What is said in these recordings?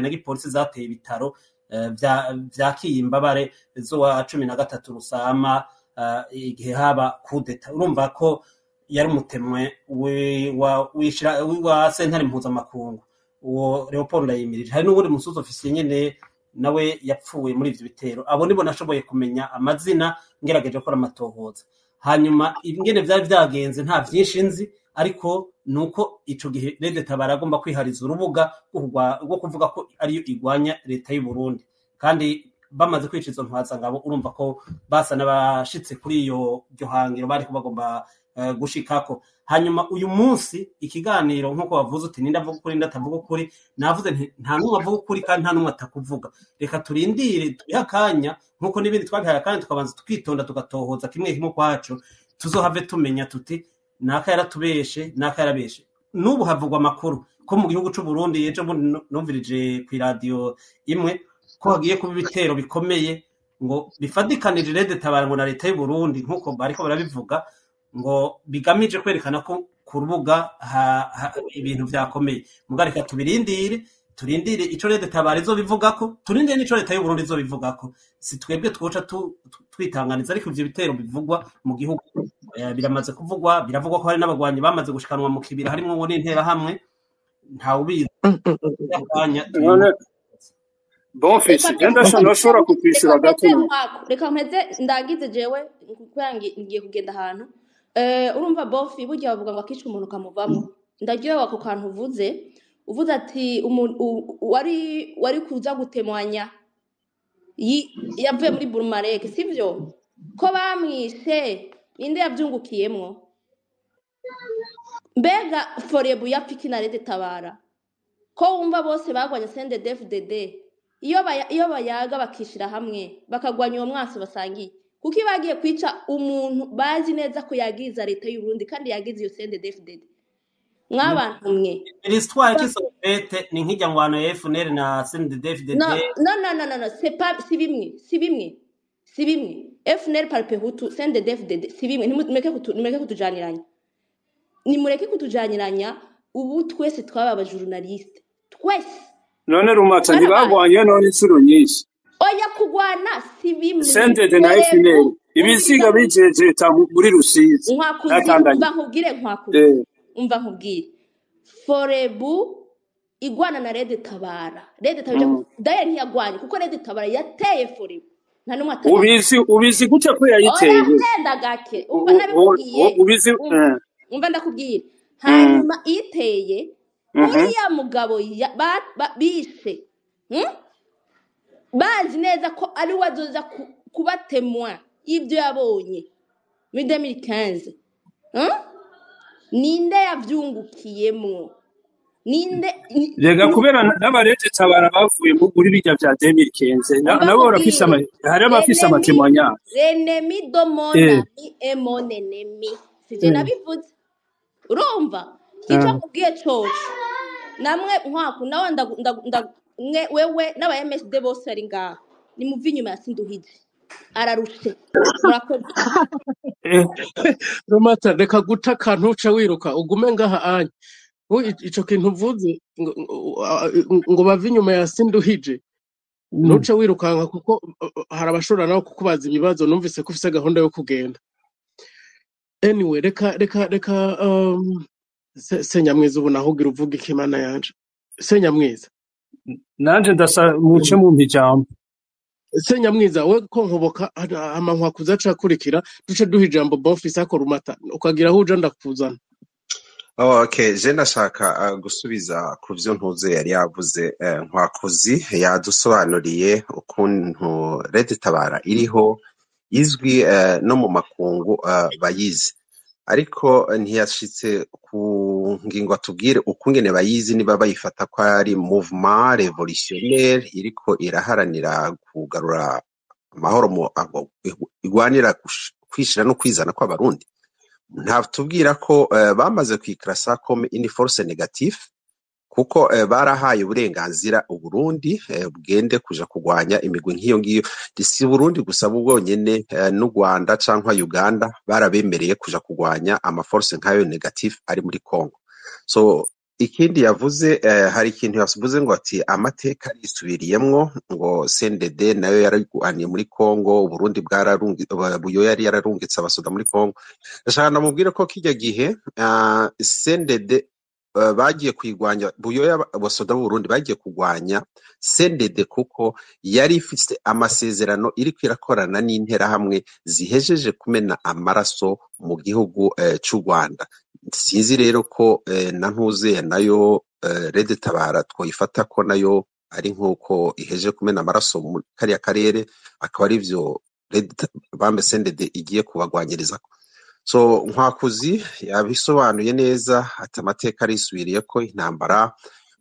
na gipolisi zateye ibitaro vya Kiyimbabare zo wa 13 Rusama igihe haba kudeta. Urumva ko yari umutemwe wa sentare mpuzamakungu uwo Leopold Ndayimirije. Hari n'ubundi musozo ofisiye nyene nawe yapfuye muri ivyo bitero. Abo nibo nashoboye kumenya amazina ngerageje gukora amatohoza. Hanyuma ingene vyari vyagenze nta vyinshi nzi, ariko nuko ico gihe Red Tabara agomba kwihariza urubuga rwo kuvuga ko ariyo igwanya leta y'u Burundi, kandi bamaze kwica izo ntwaza ngabo urumva ko basa n'abashitse kuri iyo hangiro bari kubagomba gushikako. Hanyuma uyu munsi ikiganiro nkuko bavuze uti ninda avuga ukuri ndatavuga ukuri, navuze nta numwe avuga ukuri kandi nta numwe atakuvuga. Reka turindire tuyakanya nkuko n'ibindi twabihaye kandi tukabanza tukitonda tugatohoza kimwe kimwe kwacu, tuzohave tumenya tuti naka yaratubeshe naka yarabeshe. Nubu havugwa amakuru ko mu gihugu c'u Burundi ejo numvirije ku radio imwe ko hagiye kuba ibitero bikomeye ngo bifadikanije Red Tabara ngo na leta y'u Burundi nkuko bariko barabivuga, ngo bigamije kwerekana ko ku rubuga ibintu vyakomeye. Mugarika turindire ico Red Tabara izobivugako, turindire n'ico leta y'u Burundi izobivugako. Si twebwe twoca twitanganiza, ariko ivyo bitero bivugwa mu gihugu biramaze kuvugwa. Biravugwa ko hari n'abagwanyi bamaze gushikanwa mu kibira harimwo ngo n'intera hamwe nta ubizi. Bonfils genda shobora kukwishura gato. Reka mpeze ndagize jewe kuyangi ngiye kugenda ahantu. Urumva Bonfils burya bavuga ngo akisha umuntu kamuvamo. Ndagirwa ko kantu uvuze ati wari kuza gutemwanya yavuye muri Burmarek, sivyo? Ko bamwishe inde yavyungukiyemwo? Mbega Forebu ya Piki na Red Tabara ko wumva bose bagwanya CNDD-FDD iyo bayaga bakishira hamwe bakagwanya uwo mwaso basangiye, kuko bagiye kwica umuntu bazi neza ko yagiza leta y'u Burundi kandi yagize iyo CNDD-FDD mwabantu mwe. L'histoire qui s'opete ni nkijya ngwano ya FNL na CNDD-FDD. No, c'est pas si bimwe. FNL parpe hutu CNDD-FDD si bimwe. Nimureke kutujaniranya. Nimureke kutujaniranya. Ubu twese twaba journaliste. Twese. None Rumata ntibagwanye none insuro nyinshi. Oya kugwana si bimwe. CNDD na FNL ibisiga bijejeta muri Rusizi. Umva nkubwire. Forebu igwana na Red Tabara. Red Tabara daye ntiyagwanye kuko Red Tabara yateye Forebu. Nta numwe atari. Ubizi gute ko yayiteye? Oya gake. Umva nabikubwiye. Ubizi umva ndakubwira. Hanyuma iteye uriya mugabo bishe. Bazi neza ko ari wazoza kubatemwa ibyo yabonye muri 2015. Ninde yavyungukiyemwo? Rega kubera n'abarete Tabara bavuye muri bijya vya 2015 nabo barafise hari abafise amatemanya. L'ennemi de mon ami est mon ennemi. Sije nabivuze. Urumva? Kico kubwiye coco. Namwe nkwaku nawe wewe n'aba MSD bose ari ngaha. Ni muvi inyuma ya Sinduhije. Ararushe. Murakoze. Rumata reka guta kantu uca wiruka ugume ngaha anye. Ico kintu uvuze ngo bava inyuma ya Sinduhije ntuce wirukanka kuko hari abashobora nawe kukubaza ibibazo. Numvise ko ufise gahunda yo kugenda. Anyway reka Senyamwiza ubu nahugira uvuga ikimana yanje. Senyamwiza nanje ndasa muce mu mpijambo. Senyamwiza we ko nkoboka amankwa kuzaca kurikira duce duha ijambo Bonfils ako Rumata ukagira aho uja ndakuzana. Okay, je nashaka gusubiza ku byo ntuze yari yavuze. Nkwakuzi yadusobanuriye ukuntu Red Tabara iriho izwi no mu makungu bayizi, ariko ntiyashitse ku ngingo atubwire ukungene bayizi niba bayifata ko ari mouvement révolutionnaire iriko iraharanira kugarura amahoro mu igwanira kwishira no kwizana kw'abarundi. Ntatubwira ko bamaze kwikrasa comme une force négative kuko barahaye uburenganzira u Burundi bugende kuja kugwanya imigwi nk'iyo ngiyo. Si Burundi gusa bwonyene n'u Rwanda canke Uganda barabemereye kuja kugwanya ama force nkayo negative ari muri Congo. So ikindi yavuze hari ikintu yavuze ngo ati amateka arisubiriyemwo ngo CNDD nayo yararwaniye muri Kongo, Burundi Buyoya yari yararungitse abasoda muri Kongo. Ndashaka namubwire ko kijya gihe CNDD bagiye kwigwanya Buyoya, abasoda b'Uburundi bagiye kugwanya CNDD kuko yari ifite amasezerano iri kwirakorana n'interahamwe zihejeje kumena amaraso mu gihugu cy'u Rwanda. Sinzi rero ko na ntuze nayo Red Tabara twoyifata ko nayo ari nk'uko iheje kumena amaraso mu kariya karere, akaba ari byo bambe CNDD igiye kubagwanyiriza. So Nkwakuzi yabisobanuye neza ati amateka arisubiriye ko intambara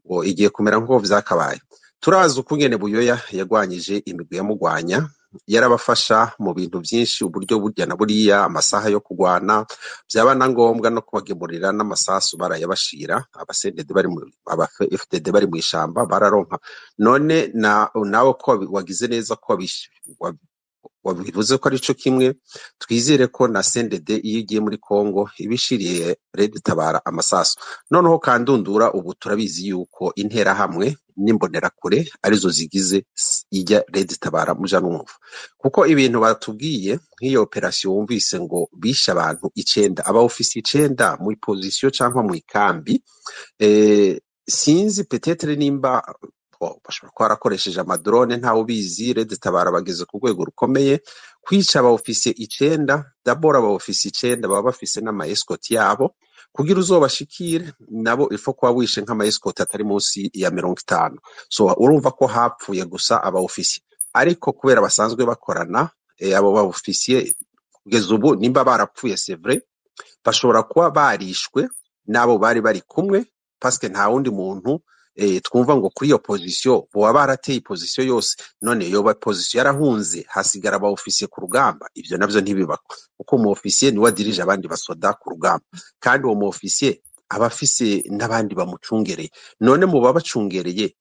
ngo igiye kumera nk'uko vyakabaye. Turazi ukungene Buyoya yagwanyije imigwi yamugwanya, yarabafasha mu bintu byinshi, uburyo burya na buriya, amasaha yo kugwana, byaba na ngombwa no kubagemurira n'amasasu barayabashira. Abasendede bari mu FDD bari mu ishamba bararonka. None nawe ko wagize neza ko wabivuze ko arico kimwe, twizere ko na CNDD iyo igiye muri Kongo ibishiriye Red Tabara amasasu. Noneho kandundura ubu turabizi yuko intera hamwe n'imbonerakure arizo zigize ijya Red Tabara muja numva, kuko ibintu batubwiye nk'iyo operation wumvise ngo bisha abantu 9, aba ofisi 9 mu position cyangwa mu ikambi. Sinzi peut-être nimba bashobora kuba barakoresheje amadrone, ntawe ubizi. Red Tabara bageze ku rwego rukomeye kwica aba ofisiye 9. D'abord aba ofisiye 9 baba bafise n'ama escort yabo, kugira uzobashikire nabo ifo kuba wishe nk'ama escort atari munsi ya 50. So urumva ko hapfuye gusa aba ofisiye, ariko kubera basanzwe bakorana abo ba ofisiye kugeza ubu nimba barapfuye c'est vrai, bashobora kuba barishwe nabo bari bari kumwe, parce que nta wundi muntu twumva ngo kuri iyo position bo barateye position yose. None yo ba position yarahunze hasigara aba ofisiye ku rugamba, ibyo navyo ntibibako, kuko mu ofisiye ni wadirije abandi basoda ku rugamba, kandi uwo mu ofisiye abafise n'abandi bamucungereye. None mu babacungereye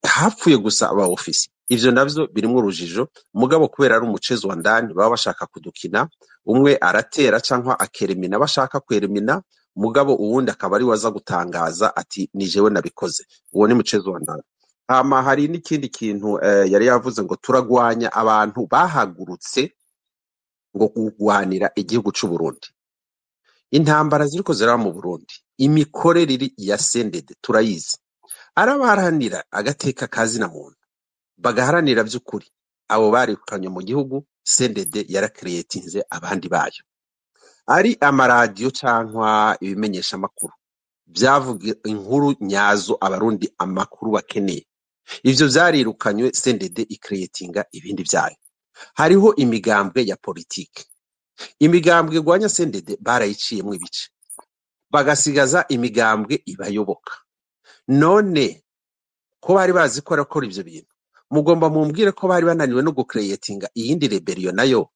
hapfuye gusa aba ofisiye. Ivyo navyo birimo urujijo, mugabo kubera ari umucezo wa ndani baba bashaka kudukina, umwe aratera cyangwa akeremina bashaka kweremina, mugabo uwundi akaba ari waza gutangaza ati ni jewe nabikoze. Uwo ni mucezo wa ndani. Hari n'ikindi kintu yari yavuze ngo turagwanya abantu bahagurutse ngo kugwanira igihugu cy'u Burundi. Intambara ziriko ziraba mu Burundi, imikorere ya CNDD turayizi, arabaharanira agateka kazi na muntu, bagaharanira by'ukuri. Abo barikanye mu gihugu, CNDD yarakreatinze abandi bayo, ari amaradiyo cyangwa ibimenyesha makuru byavuga inkuru nyazo abarundi amakuru bakeneye. Ivyo vyarirukanywe, CNDD icreatinga ibindi byayo. Hariho imigambwe ya politike, imigambwe gwanya CNDD barayiciyemwe ibice, bagasigaza imigambwe ibayoboka. None ko bari bazi ko arakora ivyo bintu, mugomba mumbwire ko bari bananiwe no gucreatinga iyindi rebellion nayo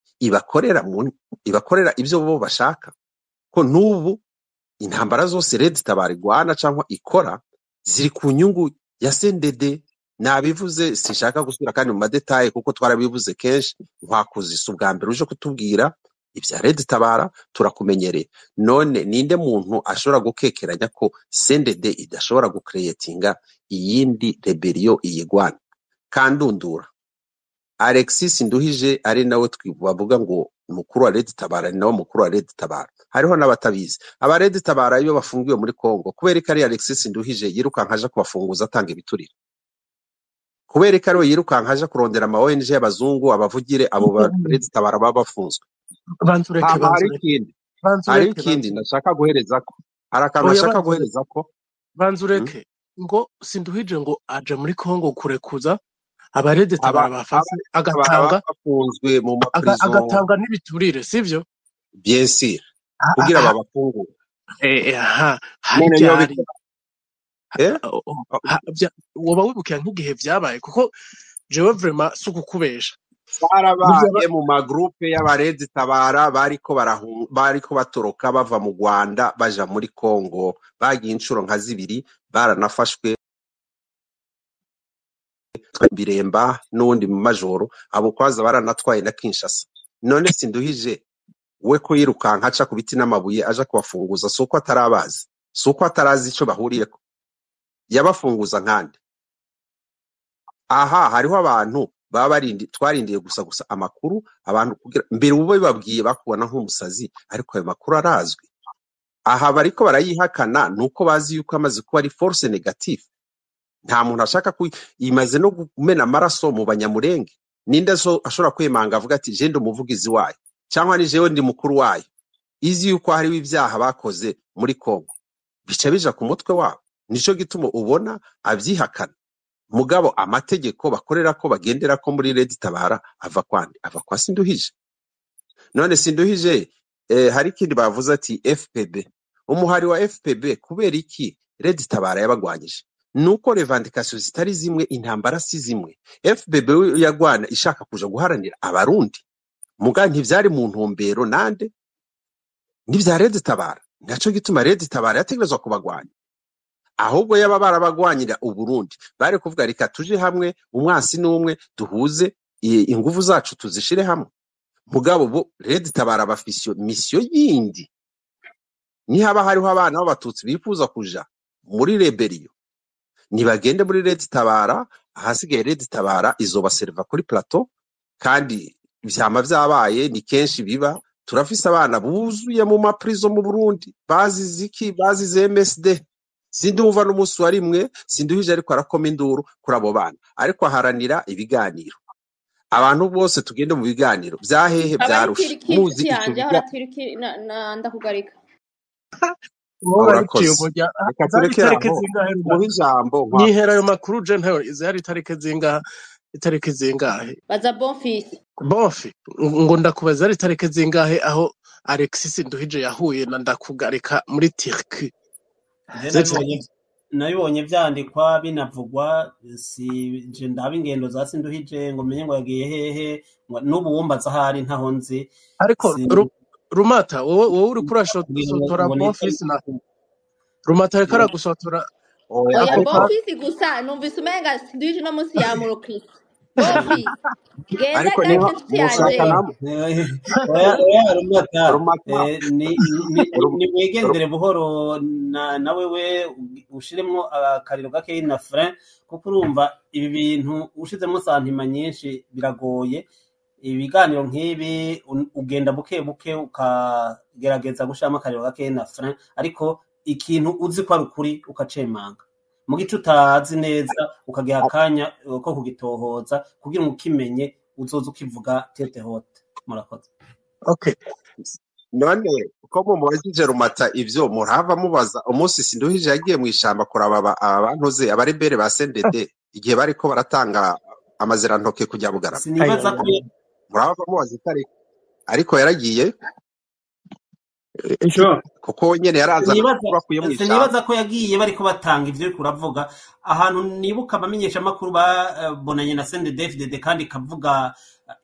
ibakorera ibyo bo bashaka. Ko nubu intambara zose Red Tabara igwana cyangwa ikora ziri ku nyungu ya CNDD. Nabivuze sishaka gusubira kandi mu madetaye kuko twarabivuze kenshi. Nkwakuzi ubwa mbere uje kutubwira ibya Red Tabara, turakumenyereye. None ninde muntu ashobora gukekeranya ko CNDD idashobora gucreatinga iyindi rebellion iyigwana? Kandundura Alexis Nduhije ari nawe twibavuga ngo mukuru wa Red Tabara, ni nawe mukuru wa Red Tabara. Hariho n'abatabizi aba Red Tabara iyo bafungiwe muri Kongo, kubera ko ari Alexis Nduhije yirukanka aje kubafunguza atanga ibiturire, kubera ko ari yirukanka aje kurondera ama ONG y'abazungu abavugire abo ba Red Tabara baba bafunzwe. Hari ikindi nashaka guhereza ko, arakantu nashaka guhereza ko banzureke ngo Sinduhije ngo aje muri Kongo kurekuza abarede Tabara bafase agatanga bafunzwe mu maprison, agatanga n'ibiturire, sivyo? Bien sûr, kugira babafungure. Woba wibukira nk'igihe vyabaye, kuko jewe vraiment suku kubesha barabaye mu magroupe y'abarede Tabara bariko batoroka bava mu Rwanda baja muri Kongo, bagiye inshuro nka 2 baranafashwe Biremba n'undi mu majoro, abo kwaza baranatwaye na Kinshasa. None Sinduhije we ko yirukanka aca ku biti n'amabuye aja kubafunguza, soko atarabazi. suko atarazi ico bahuriyeko yabafunguza nkande. Aha hariho abantu baba twarindiye gusa amakuru abantu kugira mbere ubo bibabwiye bakubona nk'umusazi ariko ayo makuru arazwi. Aha bariko barayihakana nuko bazi yuko amaze kuba ari force negative. Nta muntu ashaka imaze no kumena amaraso mu Banyamurenge. Ninde ashobora kwemanga avuga ati je ndi umuvugizi wayo cyangwa ni jewe ndi mukuru wayo. Izi yuko hari ibyaha bakoze muri Kongo bica bija ku mutwe wabo. Nico gituma ubona abyihakana. Mugabo amategeko bakorera ko bagendera ko muri Red Tabara ava kwa Sinduhije. None Sinduhije hari kindi bavuze ati FPB. Umuhari wa FPB kubera iki Red Tabara yabagwanyije? Nuko revendication zitari zimwe, intambara si zimwe. FPB yagwana ishaka kuja guharanira abarundi. Muga ntivyari mu ntumbero nande n'ivya Red Tabara. Naco gituma Red Tabara yategerezwa kubagwanya. Ahubwo yaba barabagwanyira Uburundi bari kuvuga reka tuje hamwe umwansi n'umwe duhuze ingufu zacu tuzishire hamwe. Mugabo bo Red Tabara bafisyo mission yindi. Ni haba hariho abana b'abatutsi bifuza kuja muri rebellion nibagende muri Red Tabara. Ahasigaye Red Tabara izobaserva kuri plateau kandi ivyama vyabaye ni kenshi biba. Turafise abana buzuye mu maprizo mu Burundi bazize MSD. Sindumva n'umunsi wa rimwe Sinduhije ariko arakoma induru kuri abo bana ariko aharanira ibiganiro. Abantu bose tugende mu biganiro byahehe byarusha muzi icyo ndakugarika nihera ayo makuru je ntayo izari itareke zingahe baza Bonfils ngo ndakubaza ari itareke zingahe aho Alexis Sinduhije yahuye na ndakugarika muri Turkey. Nabibonye byandikwa binavugwa je ndaba ingendo za Sinduhije ngo menye ngo yagiye hehe n'ubu wumbaza hari ntaho nzi ariko Rumata wowe uri kurashotora Bonfils na Rumata reka gusotora oya Bonfils gusa numvise umenga Sinduhije no munsi ya Murokris Bonfils genda gake cyane Rumata ni mwegendere buhoro na wewe ushiremo akariro gake na frein kuko urumva ibi bintu ushizemo santima nyinshi biragoye. Ibiganiro nk'ibi ugenda buke buke ukagerageza gushiramo akariro gake na frein ariko ikintu uzi ko ari ukuri ukacemanga mu gice utazi neza ukagiha akanya ko kugitohoza kugira ngo ukimenye uzoza ukivuga tete hote. Murakoze. Okay. None uko mumubajije Rumata ivyo murava mubaza umunsi Sinduhije yagiye mu ishamba kuraba abantuze abarebere ba CNDD igihe bariko baratanga amazirantoke kujya Bugarama. Sinibaza ko murava mubaza itari ariko yaragiye kuko nyene yaraza kubakuye mu ishamba. Sinibaza ko yagiye bariko batanga ivyo kuravuga ahantu nibuka abamenyesha makuru babonanye na CNDD kandi kavuga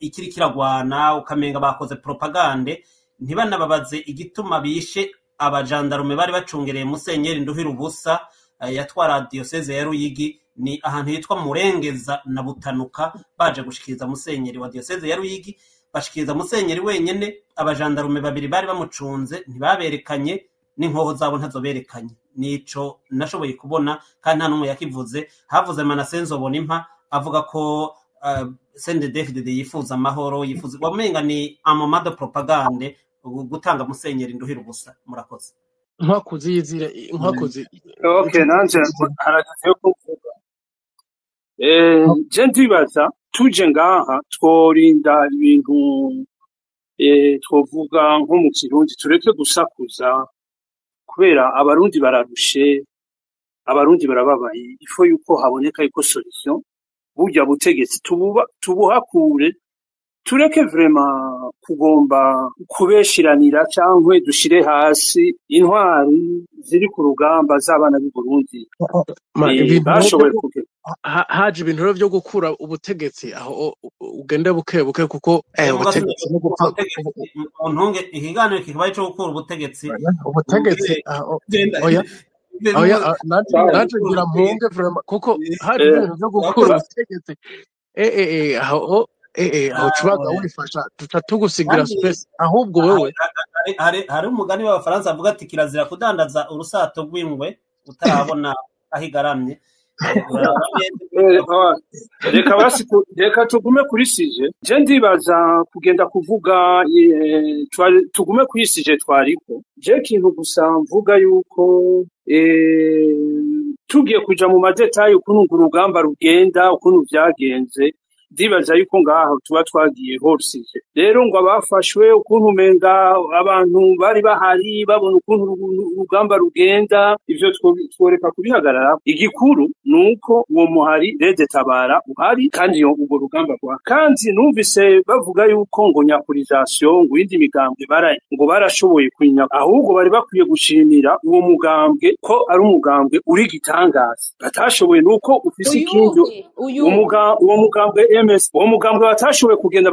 ikiri kiragwana ukamenga bakoze propagande ntibanababaze igituma bishe abajandarume bari bacungereye Musenyeri Nduhira ubusa yatwara diocese ya Ruyigi. Ni ahantu hitwa Murengeza na Butanuka baje gushikiriza Musenyeri wa diocese ya Ruyigi bashikiriza Musenyeri wenyene. Abajandarume babiri bari bamucunze ntibaberekanye n'inkoho zabo ntazo berekanye. Nico nashoboye kubona kandi nta numwe yakivuze. Havuze Manasenzo Bonimpa avuga ko CNDD yifuza amahoro yifuza wamenga ni amamada propagande gutanga Musenyeri Nduhira ubusa. Murakoze. Nkwakuzi yizire nkwakuzi. Okay, nanje haragaze yo kuvuga je ndibaza tuje ngaha tworinda ibintu twovuga nko mu Kirundi tureke gusakuza kubera abarundi bararushe, abarundi barababaye. Ifo yuko haboneka iko solution burya butegetsi tubuhakure tureke vraiment kugomba kubeshiranira cyangwa dushire hasi intwari ziri ku rugamba z'abana b'u Burundi. Bashoboye kugera haje ibintu byo gukura ubutegetsi aho ugende buke kuko ubutegetsi no gupfa untunge ikiganiro kibaye cyo gukura ubutegetsi oya naje ngira mpunge vraiment kuko haje ibintu byo gukura ubutegetsi aho aho cubaga wifasha tugusigira space ahubwo wewe hari umugani w'abafaransa avuga ati kirazira kudandaza urusato rw'ingwe utarabona aho igaramye. reka tugume kuri sije je ndibaza kugenda kuvuga tugume kuri sije twariko je kintu gusa mvuga yuko tugiye kuja mu madetayi ukuntu urugamba rugenda ukuntu vyagenze ndibaza yuko ngaho tuba twagiye hose rero ngo abafashwe ukuntu umenga abantu bari bahari babona ukuntu urugamba rugenda ivyo tworeka kubihagarara igikuru nuko uwo muhari Rede Tabara uhari kandi ubwo rugamba rwa kandi numvise bavuga yuko ngo nyakurization ngo indi migambwe ngo barashoboye kwinya ahubwo bari bakwiye gushimira uwo mugambwe ko ari umugambwe uri gitangaza batashoboye nuko ufise ikindi uwo mugambwe uwo mugambwe batashoboye kugenda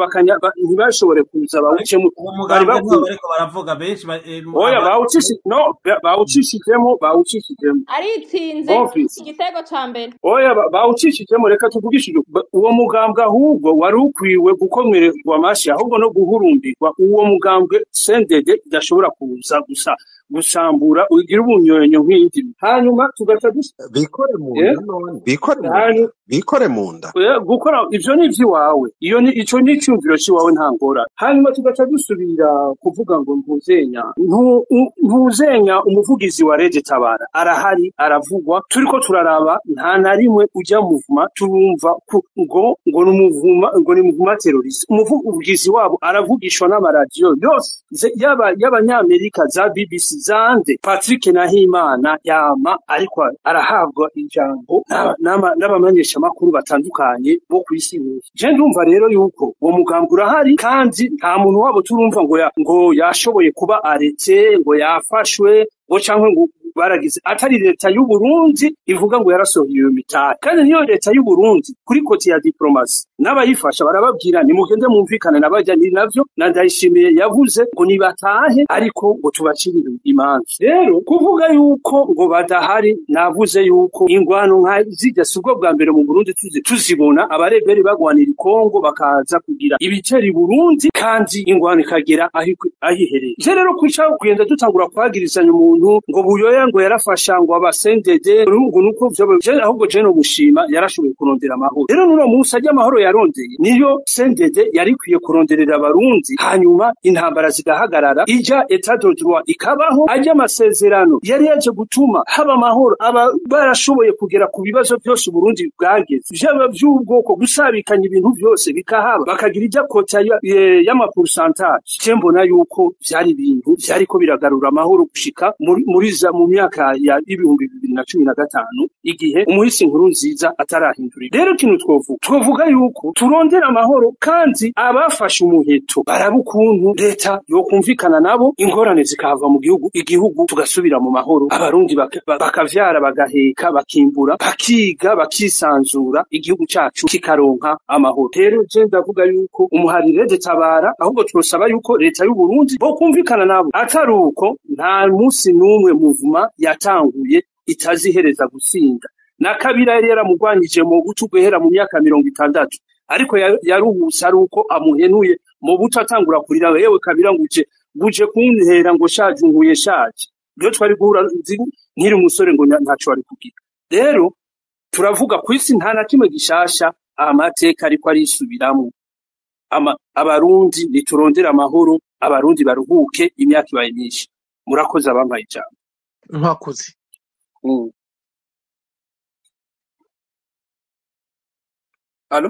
ntibashobore kuza bawuce mu bariko baravuga benshi oya bawucishijemo aritsinze igitego ca mbere oya bawucishijemo reka tuvugishije uwo mugambwe ahubwo wari ukwiwe gukomererwa amashi ahubwo no guhurumbirwa uwo mugambwe sendede idashobora kuza gusa gusambura ugira ubunyonyo nk'indi hanyuma tugaca bikore mu nda gukora ivyo ni ivy'iwawe ico ni icumviro c'iwawe nta ngora hanyuma tugaca dusubira kuvuga ngo ntuzenya umuvugizi wa Rede Tabara arahari aravugwa turiko turaraba nta na rimwe ujya muvuma turumva ngo ni muvuma terroriste umuvugizi wabo aravugishwa n'amaradiyo yose y'abanyamerika za BBC zande Patrick Nahimana yama ariko arahabwa ijambo n'abamenyesha makuru batandukanye bo kwisi yose je ndumva rero yuko uwo mugambwe urahari kandi nta muntu wabo turumva ngo yashoboye kuba aretse ngo yafashwe ngo canke ngo baragize atari leta y'u Burundi ivuga ngo yarasohoye iyo mitari kandi niyo leta y'u Burundi kuri koti ya diplomasi n'abayifasha barababwira ni mugende mumvikane n'abajyani navyo na Ndayishimiye yavuze ngo nibatahe ariko ngo tubacirire imanza rero kuvuga yuko ngo badahari navuze yuko ingwano nka zijya subwo bwa mbere mu Burundi tuzibona abareberi bagwanira Kongo bakaza kugira ibitera i Burundi kandi ingwano ikagera ahihereye rero kwica kugenda dutangura kwagirizanya umuntu ngo buyoya ngo yarafasha ngo abasendede ngo nuko ahubwo je no gushima yarashoboye kurondera amahoro rero nuno munsi ajya amahoro yarondeye niyo sendede yari kwiye kuronderera abarundi hanyuma intambara zigahagarara ija etat de droit ikabaho ajya amasezerano yari yaje gutuma haba amahoro barashoboye kugera ku bibazo byose Burundi bwageze byaba by'ubwoko gusabikanya ibintu byose bikahaba bakagira ijya kota y'ama pourcentage cyembona yuko byari ibintu byariko biragarura amahoro gushika muri mu myaka ya 2015 igihe umuhisi nkuru nziza atarahindura rero kintu twovuga yuko turondera amahoro kandi abafashe umuheto barabukuntu leta yo kumvikana nabo ingorane zikava mu igihugu tugasubira mu mahoro abarundi bakavyara bagaheka bakimbura bakiga bakisanzura igihugu cyacu kikaronka amahoro rero je ndavuga yuko umuhari Rede Tabara ahubwo twosaba yuko leta y'u Burundi bo kumvikana nabo ataruko nta munsi numwe muvuma yatanguye itazihereza gusinda na Kabila yari yaramugwanyije mu butu guhera mu myaka 60 ariko yaruhusa aruko amuhenuye mu butu atangura kurira yewe Kabila nguje kuntera ngo shaje nkuye shaje rero twari guhura nkiri umusore ngo ntaco ari kugira rero turavuga kwisi nta na kimwe gishasha amateka ariko arisubiramo abarundi niturondera amahoro abarundi baruhuke imyaka ibaye myinshi murakoze abampaye ijambo ntakoze Allo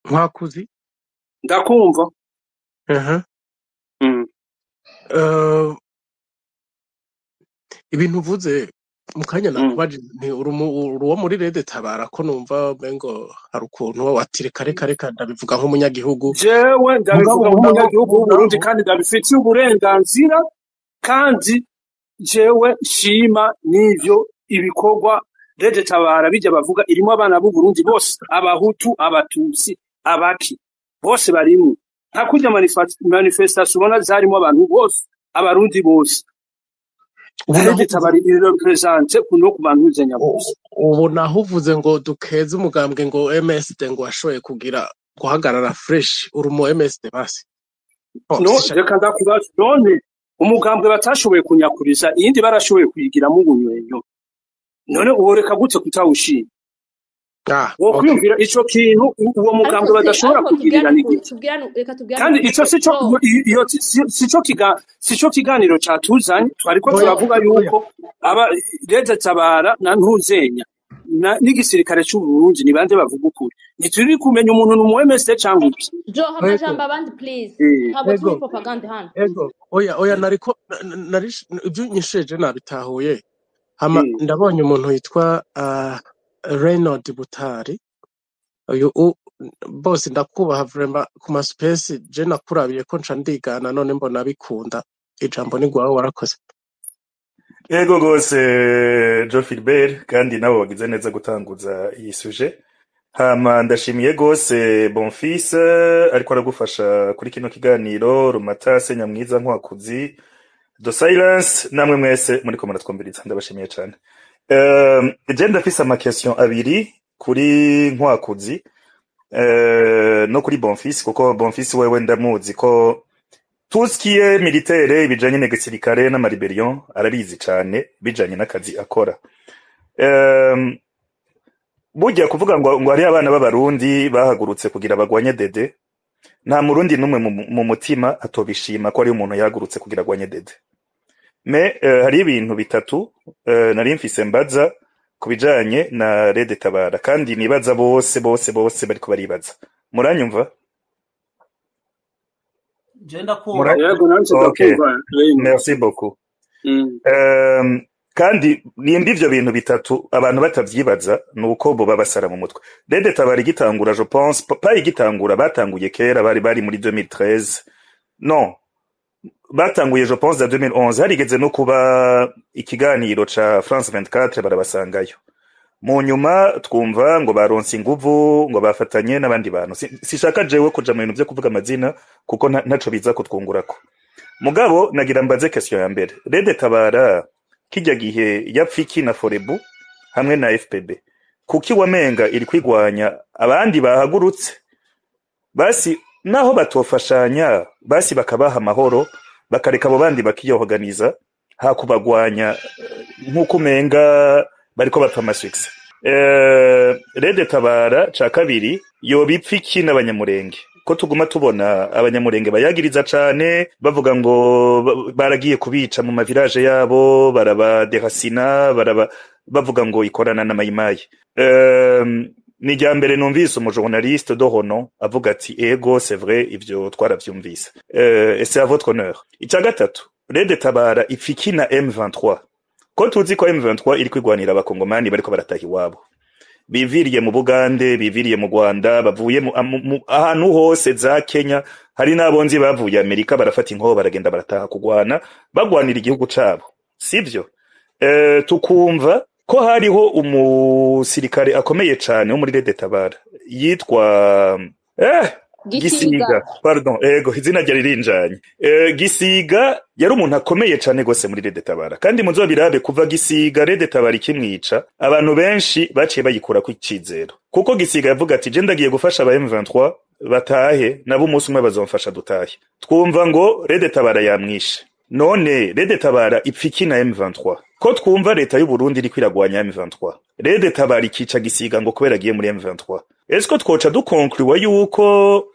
ntakoze ndakumva ibintu uvuze mu kanya nakubaje uruwo muri Rede Tabara ko numva bengo hari ukuntu watireka reka ndabivuga nk'umunyagihugu jewe ndabivuga nk'umunyagihugu w'Uburundi kandi ndabifitiye uburenganzira kandi jewe shima n'ivyo ibikorwa Rede Tabara bijya bavuga irimo abana b'u Burundi bose abahutu abatutsi abaki bose barimo nta kujya manifestation ubona zarimo abantu bose abarundi bose Rede Tabara represente kuno kubanuzenya bose ubu naho uvuze ngo dukeze umugambwe ngo MSD ngo washoye kugira guhagarara fresh urumo MSD basi no reka ndakubaza none umugambwe batashoboye kunyakuriza iyindi barashoboye kuyigiramo ubunywenyo none uworeka gute kutawushima wo okay. kwiyumvira ico kintu uwo mugambwe badashobora kugirira n'igiti kandi ico sico kiganiro catuzanye twariko turavuga yuko aba leta tabara na ntuzenya n'igisirikare c'u Burundi ni bande bavuga ukuri ntituri kumenya umuntu n'umuwe MSD cyangwa iki jo hamajamba abandi please habo turi propaganda hano oya nariko ibyo nyisheje nabitahuye hama ndabonye umuntu yitwa Reynald Butari uyu bose ndakubaha vraiment ku ma space je nakurabiye ko nca ndigana none mbona bikunda ijambo ni gwawe warakoze Ego gose Joe Philbert kandi nabo bagize neza gutanguza iyi suje hama ndashimiye gose Bonfils ariko aragufasha kuri kino kiganiro Rumatase Nyamwiza Nkwakuzi The Silence namwe mwese muri ko muratwumviriza ndabashimiye cyane je ndafise ama question abiri kuri Nkwakuzi no kuri Bonfils kuko Bonfils wewe ndamuzi ko tout ce qui est militaire bijanye n'egisirikare n'amaribellion arabizi cyane bijanye n'akazi akora burya kuvuga ngo ari abana b'abarundi bahagurutse kugira bagwanye dede nta murundi numwe mu mutima atobishima ko ari umuntu yahagurutse kugira agwanye dede mais hari ibintu bitatu nari mfise mbaza kubijanye na Rede Tabara kandi nibaza bose bariko baribaza muranyumva Okay. Merci beaucoup. Kandi nimba ivyo bintu bitatu abantu batavyibaza nuko bo babasara mu mutwe. Rede Tabara igitangura je pense pas igitangura batanguye kera bari muri 2013. Non. Batanguye je pense 2011 harigeze no kuba ikiganiro ca France 24 barabasangayo. Mu nyuma twumva ngo baronse inguvu ngo bafatanye n'abandi bantu sishaka jewe kuja mu bintu byo kuvuga amazina kuko ntaco biza kutwungurako mugabo nagira mbaze question ya mbere Rede Tabara kijya gihe yapfiki na Forebu hamwe na FPB kuki wamenga iri kwigwanya abandi bahagurutse basi naho batofashanya basi bakabaha amahoro bakareka abo bandi bakiyoganiza hakubagwanya nkuko menga bariko bapfa success Rede Tabara ca kabiri yo bipfiki n'abanyamurenge ko tuguma tubona abanyamurenge bayagiriza cane bavuga ngo baragiye kubica mu mavirage yabo barabadehasina bavuga ngo ikorana na mayimayi ni ryambere numvise umujournaliste d'Orono avuga ati ego c'est vrai ivyo twaravyumvise et c'est à votre honneur icya gatatu Rede Tabara ipfiki na M23 ko tuzi ko M23 iri kwigwanira abakongomani bariko barataha iwabo biviriye mu Bugande biviriye mu Rwanda bavuye ahantu hose za Kenya hari nabonzi bavuye Amerika barafata inkoho baragenda barataha kugwana bagwanira igihugu cabo sivyo tukumva ko hariho umusirikare akomeye cyane wo muri Rede Tabara yitwa Gisiga pardon ego izina rya ririnjanye Gisiga yari umuntu akomeye cyane gose muri Rede Tabara kandi muzo birabe kuva Gisiga Rede Tabara ikimwica abantu benshi baciye bayikura ku icizero kuko Gisiga yavuga ati je ndagiye gufasha aba M23 batahe nabo umunsi umwe bazomfasha dutahe twumva ngo Rede Tabara yamwishe none Rede Tabara ipfiki na M23 ko twumva leta y'u Burundi iri kwiragwanya M23 Rede Tabara ikica Gisiga ngo kubera agiye muri M23 esko twoca dukonkluwa yuko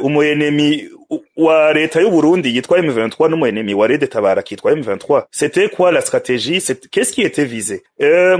umuenemi wa leta y'u Burundi yitwa M23 n'umuenemi wa Rede Tabara kitwa M23 c'était quoi la stratégie qu'est-ce qui était visé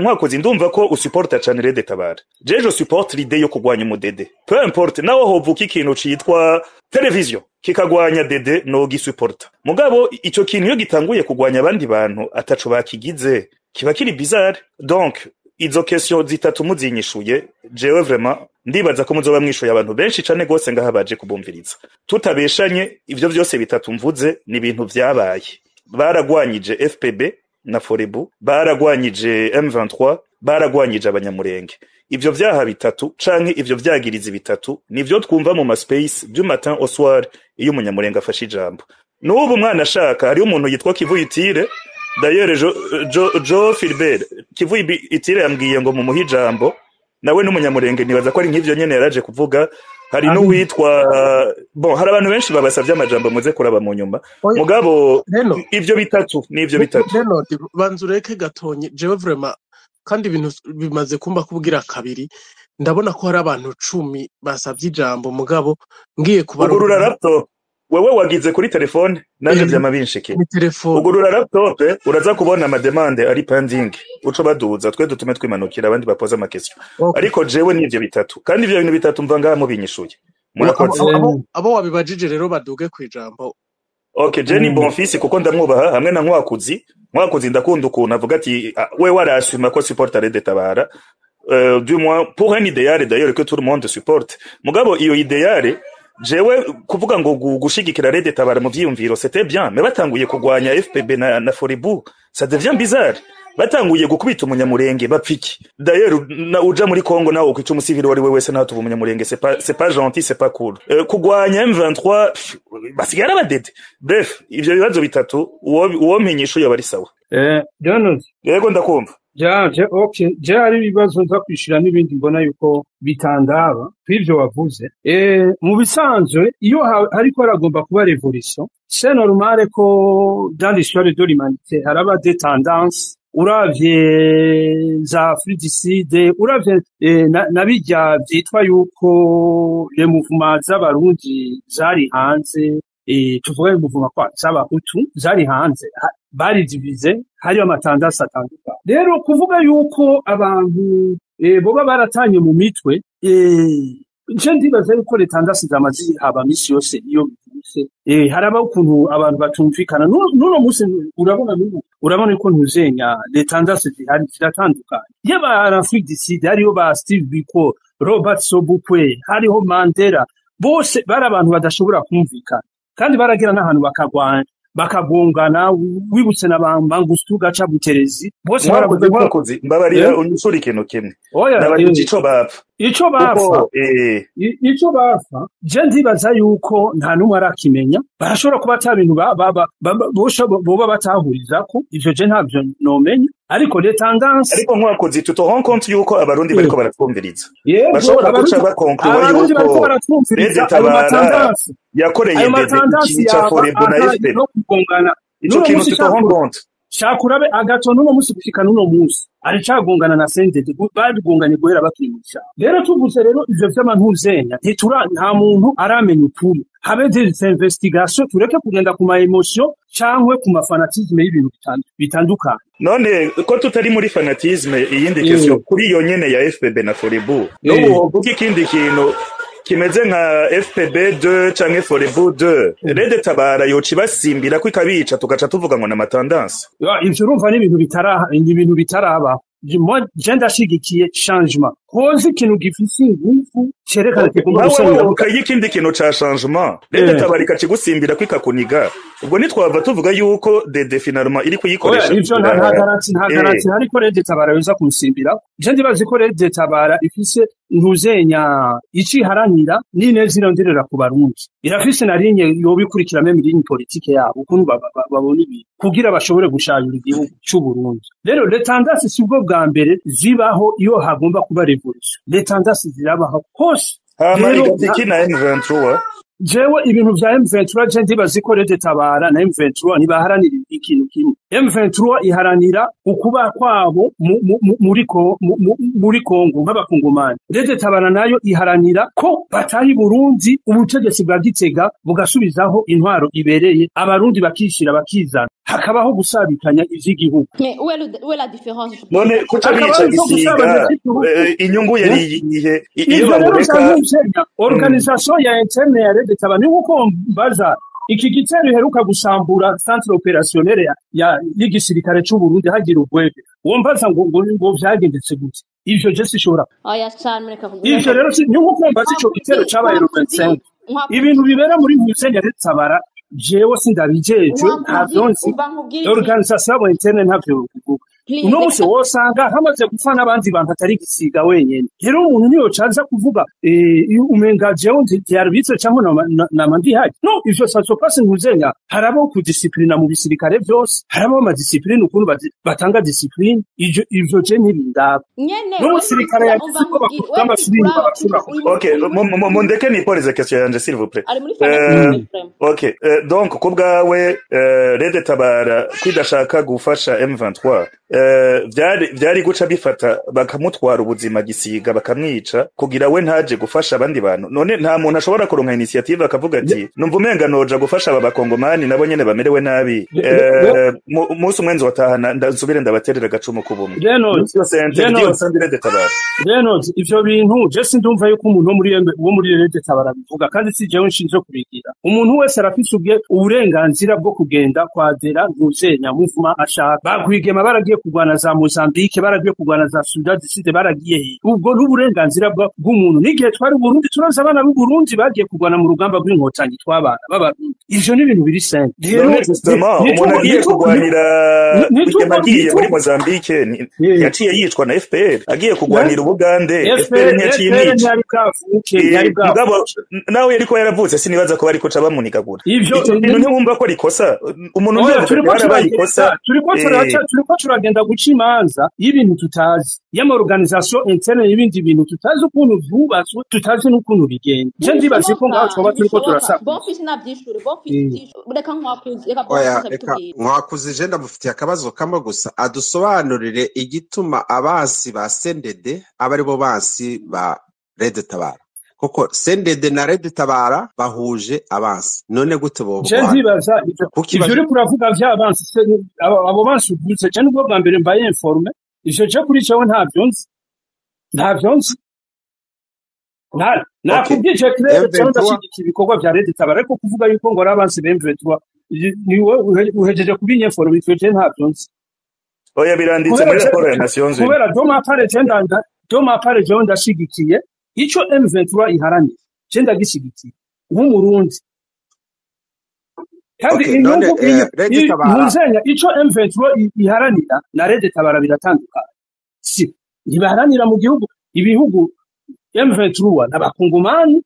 Nkwakuzi ndumva ko usupporta cyane Rede Tabara je supporte l'idée yo kugwanya umudede peu importe naho hovuka ikintu citwa television kikagwanya dede no gisupporta mugabo ico kintu yo gitanguye kugwanya abandi bantu ataco bakigize kiba kiri bizarre donc izo question zitatu muzinyishuye jewe vraiment ndibaza ko muzoba mwishuye abantu benshi cane gose ngaha baje kubumviriza tutabeshanye ivyo vyose bitatu mvuze ni ibintu vyabaye baragwanyije FPB na Forebu baragwanyije M23 baragwanyije abanyamurenge ivyo vyaha bitatu canke ivyo vyagiriza bitatu nivyo twumva mu space du matin au soir iyo umunyamurenge afashe ijambo n'ubu mwana ashaka hari umuntu yitwa Kivuyitire d'ailleurs Joe Philbert Kivuyitire yambwiye ngo mu muhijambo nawe n'umunyamurenge nibaza ko ari nk'ivyo nyene yaraje kuvuga hari n'uwitwa bon hari abantu benshi babasavye amajambo muze kuraba mu nyuma mugabo ivyo bitatu n'ivyo bitatu rero banzureke gatonye jewe vraiment kandi ibintu bimaze kumba kubwira kabiri ndabona ko hari abantu 10 basavye ijambo mugabo ngiye kubarura laptop wewe wagize kuri telefone nanje vyamabinshike ugurura laptop uraza kubona amademande ari pending uco baduza twe dutume twimanukira abandi bapoza amakesyo ariko jewe n'ivyo bitatu kandi ivyo bintu bitatu mva ngaha mubinyishuye murakoze abo wabibajije rero baduge kwijambo okay Jenny Bonfils kuko ndamwubaha hamwe na Nkwakuzi ndakunda ukuntu avuga ati we warasuma ko supporter Red Tabara du moins pour un idéal d'ailleurs que tout le monde supporte mugabo iyo idéal jewe kuvuga ngo gushigikira Red Tabara mu vyiyumviro c'était bien mais batanguye kugwanya FPB na Forebu ça devient bizarre batanguye gukubita umunyamurenge bapfiki d'ailleurs uja muri Congo nawo kwica umusivili wari we wese naho tuva umunyamurenge c'est pas gentil c'est pas cool kugwanya M23 basigara badede bref ivyo bibazo bitatu uwo mpenyisho yabari sawa Donald yego ndakumva okay hari ibibazo nza kwishira n'ibindi mbona yuko bitandaba kw'ivyo wavuze mu bisanzwe iyo hariko aragomba kuba revolution c'est normal ko dans l'histoire de l'humanité haraba des tendances uravye za Afrique uravye nabijya vyitwa yuko le mouvement z'abarundi zari hanze tuvuge mouvement kwa z'abahutu zari hanze bari divize hari amatandasi atandukanye rero kuvuga yuko abantu boba baratanye mu mitwe nje ndibaza yuko letandasi zamazi haba misi yose iyo bise haraba ukuntu abantu batumvikana nuno musi urabona ko ntuzenya letandasi zihari ziratandukanye yaba Afrique du Sud hariho ba Steve Biko Robert Sobukwe hariho Mandela bose bari abantu badashobora kumvikana kandi baragira n'ahantu bakagongana wibutse n'abambangustu gaca buterezi bose baravuga ko mbabarira unyusura ikintu kimwe n'abandi ico bapfa je ndibaza yuko nta numwe arakimenya barashobora kuba atabintu boba batahurizako ivyo je ntavyo nomenya ariko les tendances ariko Nkwakuzi tu te rends compte yuko abarundi bariko baratwumviriza bashobora guca bakonkluwa yuko Red Tabara yakoreye ndetse cya Forebu na FPB ico kintu tu te rends compte shakurabe agato nuno musi gushika nuno musi ari cagongana na sendede bagonganye guhera bakimusha rero tuvuze rero ivyo vy'amantuzenya nta muntu aramenya ukuri habe des investigations tureke kugenda ku ma emotion cyangwe ku mafanatisme y'ibintu bitandukanye none ko tutari muri fanatisme iyindi question kuri iyo nyene ya FPB na Forebu no uvuga ikindi kintu kimeze nka FPB 2 canke Forebu 2 Red Tabara yoci basimbira ko ikabica tugaca tuvuga ngo na matendance ivyo urumva n'ibintu bitaraba je ndashigikiye changement kozi ikintu gifise ingufu cerekana kigomba gusenyera ukayikindi kintu ca changement Red Tabara ikakigusimbira ko ikakuniga ubwo nitwava tuvuga yuko dede finalement iri kuyikoresha ivyo nta garanti ariko Red Tabara yoza kumusimbira je ndibazi ko Red Tabara ifise ntuzenya iciharanira nine zironderera ku barundi irafise na linye yobikurikira meme linye politique yabo ukuntu babona ibi kugira bashobore gushayura igihugu cy'u Burundi rero letandasi sibwo bwa mbere zibaho iyo hagomba kuba revolution letandasi zirabaho hose igaziki na M23 jewe ibintu vya M23 je ndibazi ko Red Tabara na M23 nibaharanira ikintu kimwe M23 iharanira ukuba kwabo muri Kongo nk'abakongomani Red Tabara nayo iharanira ko batahi Burundi ubutegetsi bwa Gitega bugasubizaho intwaro ibereye abarundi bakishira bakizana hakabaho gusabikanya ivy'igihugu mais où est la différence none kuca bica gisiga inyungu yari iyihe iyo bagureka organisation ya interne ya Red Tabara nuko mbaza iki gitero heruka gusambura centre opérationnel ya y'igisirikare cy'u Burundi hagira ubwebe wombaza ngo vyagendetse gute ivyo je sishora oya cyane reka kuvuga ivyo rero nuko mbaza ico gitero cabaye 25 ibintu bibera muri Ntuzenya Red Tabara jewe sindabijeje ntavyonzi organisation interne ntavyo bivuga uno munsi wosanga hamaze gupfa n'abandi bantu atari gisiga wenyene rero umuntu niyo caza kuvuga umenga jewe ntiyarubitse cyangwa nama ndihaje no ivyo ça se passe nkuzenya harabo ku discipline mu bisirikare vyose harabo ama discipline ukuntu batanga discipline ivyo je ntibindaba no musirikare yavuze ko bakugamba basubira OK mondeke ni pose question yanje s'il vous plaît OK donc kubwawe Red Tabara kwidashaka gufasha M23 vyari guca bifata bakamutwara ubuzima gisiga bakamwica kugira we ntaje gufasha abandi bantu none nta muntu ashobora kuronka initiative akavuga ati numva umenga noja gufasha aba bakongomani nabo nyene bamerewe nabi musu mwenzi watahana ndasubire ndabaterera gacumu kubumwe Reno ivyo bintu je sindumva yuko umuntu wo muri Red Tabara bivuga kandi si jewe nshinzwe kubigira umuntu wese arafise uburenganzira bwo kugenda kwadera ntuzenya muvuma ashaka bagwigema baragiye kugwana za Mozambique baragiye kugwana za Sudan du Sud baragiye ubwo n'uburenganzira bw'umuntu n'igihe twari Burundi turaza abana b'u Burundi bagiye kugwana mu rugamba rw'inkotanyi twabana b'abarundi ivyo ni ibintu biri simple umuntu agiye kugwanira yagiye muri Mozambique yaciye yicwa na FPR agiye kugwanira Ubugande FPR ntiyaciye mugabo nawe yariko yaravutse sinibaza ko bariko ca bamunikagura ivyo ntiwumva ko rikosa umuntu turiko turagenda guca imanza y'ibintu tutazi y'ama organisation interne y'ibindi bintu tutazi ukuntu vyubatswe tutazi n'ukuntu bigenda je ndibaze ko ngaho twoba turiko turasaba bofisi navyishure reka nkwakuze je ndamufitiye akabazo kamwe gusa adusobanurire igituma abasi ba CNDD abari bo basi ba Red Tabara koko CNDD na Red Tabara bahuje abansi none gute bo je ndibaza ivyo uri kuravuga vy'abansi abo bansi uvuze je nubwo bwa mbere mbaye informe ivyo je kuri cyo ntavyo nzi nakubwije kirere cyangwa ndashigikira ibikorwa vya Red Tabara ariko kuvuga yuko ngo arabansi bemvetwa niwe uhejeje kubinya informe ivyo je ntavyo nzi oya biranditse muri raporo ya Nations Unies kubera doma pare je ndashigikiye ico M23 iharani je ndagishigikiye nk'umurundi kandi ico M23 iharanira na Red Tabara biratandukana si ntibaharanira mu gihugu ibihugu M23 n'abakongomani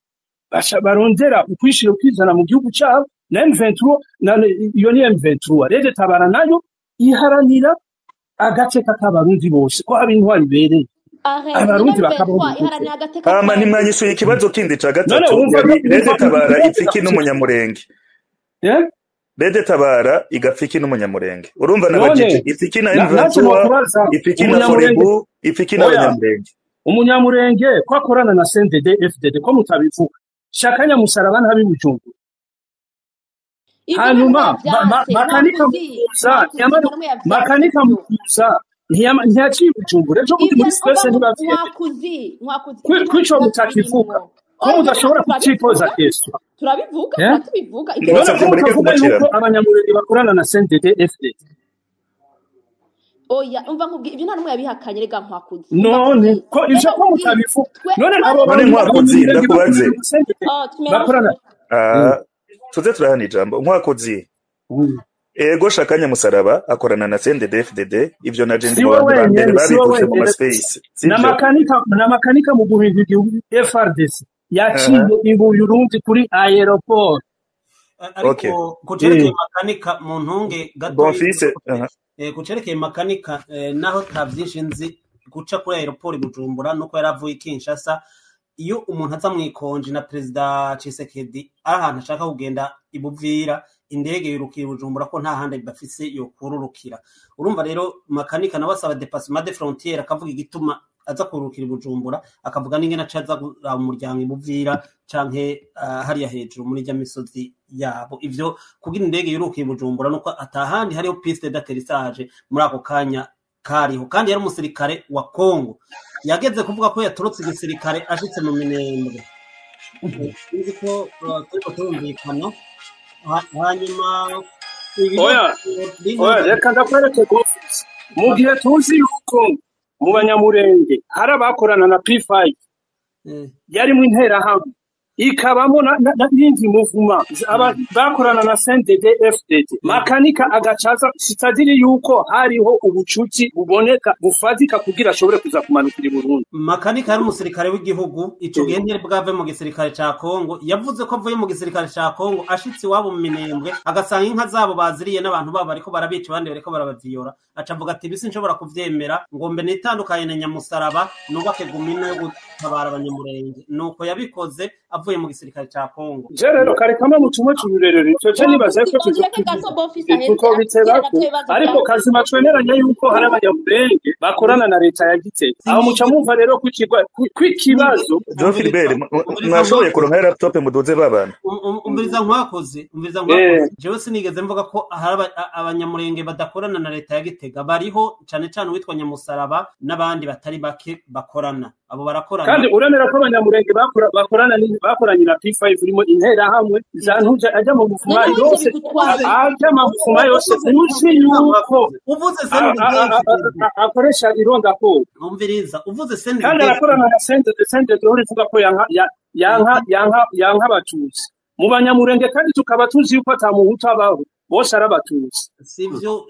barondera ukwishira kwizana mu gihugu cyabo na M23 iyo ni M23 Red Tabara nayo iharanira agace k'abarundi bose ko hari intwari bereye abarundi bakabaho nimwanyisuye ikibazo kindi ca gatatu Red Tabara ipfiki n'umunyamurenge Red Tabara igapfiki n'umunyamurenge urumva nabajije ipfiki na M23 ipfiki na Forebu ipfiki n'abanyamurenge umunyamurenge ko akorana na CNDD FDD ko mutabivuga shakanya musaraba ntabi Bujumbura hanyuma makanika mukuza ntiyaciye Bujumbura ejo bundi muri stress ntibavye kwico mutakivuga ko mudashobora kucipoza kesto turabivuga tubivuga ibyo abanyamurenge bakorana na CNDD FDD oya umva nkubwi ibyo nta numwe yabihakanye rega nkwakuzi none ko ivyo ko mutabivuga none abo bari nkwakuzi ndakubaze bakorana tuze turahana ijambo nkwakuzi ego shakanya musaraba akorana na CNDD FDD ivyo na jendi bambere babivuze mu space na makanika mu guhinga igihugu FRDC yaciye Burundi kuri aeroport ariko kucerekeye makanika mu ntunge gato kucerekeye makanika naho tavyinshi nzi guca kuri aeroport Bujumbura nuko yaravuye Kinshasa iyo umuntu aza mwikonje na president Tshisekedi ahantu ashaka kugenda ibuvira indege yurukira Bujumbura ko nta handi bafise yo kururukira urumva rero makanika nabasaba dépassement de frontière akavuga igituma aza kurukira Bujumbura akavuga n'ingene acaza umuryango ibuvira canke hariya hejuru muri jya misozi yabo ivyo kugira indege yurukira Bujumbura nuko atahandi hariho piste d'atterrissage muri ako kanya kariho kandi yari umusirikare wa Kongo yageze kuvuga ko yatorotse igisirikare ashitse mu Minembwe nzi ko turumvikana hanyuma oya reka ndakwereke office mu gihe tuzi yuko mu banyamurenge hari abakorana na P5 yari mu intera hamwe ikabamo n'indi movement bakorana na CNDD FDD makanika agacaza sitadiri yuko hariho ubucuti buboneka bufatika kugira ashobore kuza kumanukira i Burundi. Makanika yari umusirikare w'igihugu ico gihe ntiyari bwave mu gisirikare ca Kongo, yavuze ko avuye mu gisirikare ca Kongo ashitse iwabo mu Minembwe agasanga inka zabo baziriye n'abantu babo bariko barabica abandi bariko barabaviyora, aca avuga ati bisi nshobora kuvyemera ngo mbe nitandukanye na Nyamusaraba nubake gumino yo gutabara abanyamurenge, nuko yabikoze avuye mu gisirikare ca Kongo. Je rero karekama mu tumwe turerere ico cyo nibaza ko tuko bitebako ariko kazima twemeranya yuko hari abanyamurenge bakorana na leta ya Gitega. Aho muca mumva rero kw'ikibazo Jean Philbert mwashoboye kuronka laptop muduze babana umviriza nkwakoze jewe sinigeze mvuga ko hari abanyamurenge badakorana na leta ya Gitega, bariho cane cane witwa Nyamusaraba n'abandi batari bake bakorana, abo barakorana kandi uremera ko abanyamurenge bakoranye na P5 urimo intera hamwe zantuja ajya mu mufuma yose uzi yuko uvuze akoresha ironda ko umviriza uvuze sende kandi arakorana na sende uvuga ko yanka abatutsi mu banyamurenge kandi tukaba tuzi yuko atamuhutu abaho bose arabatutsi sivyo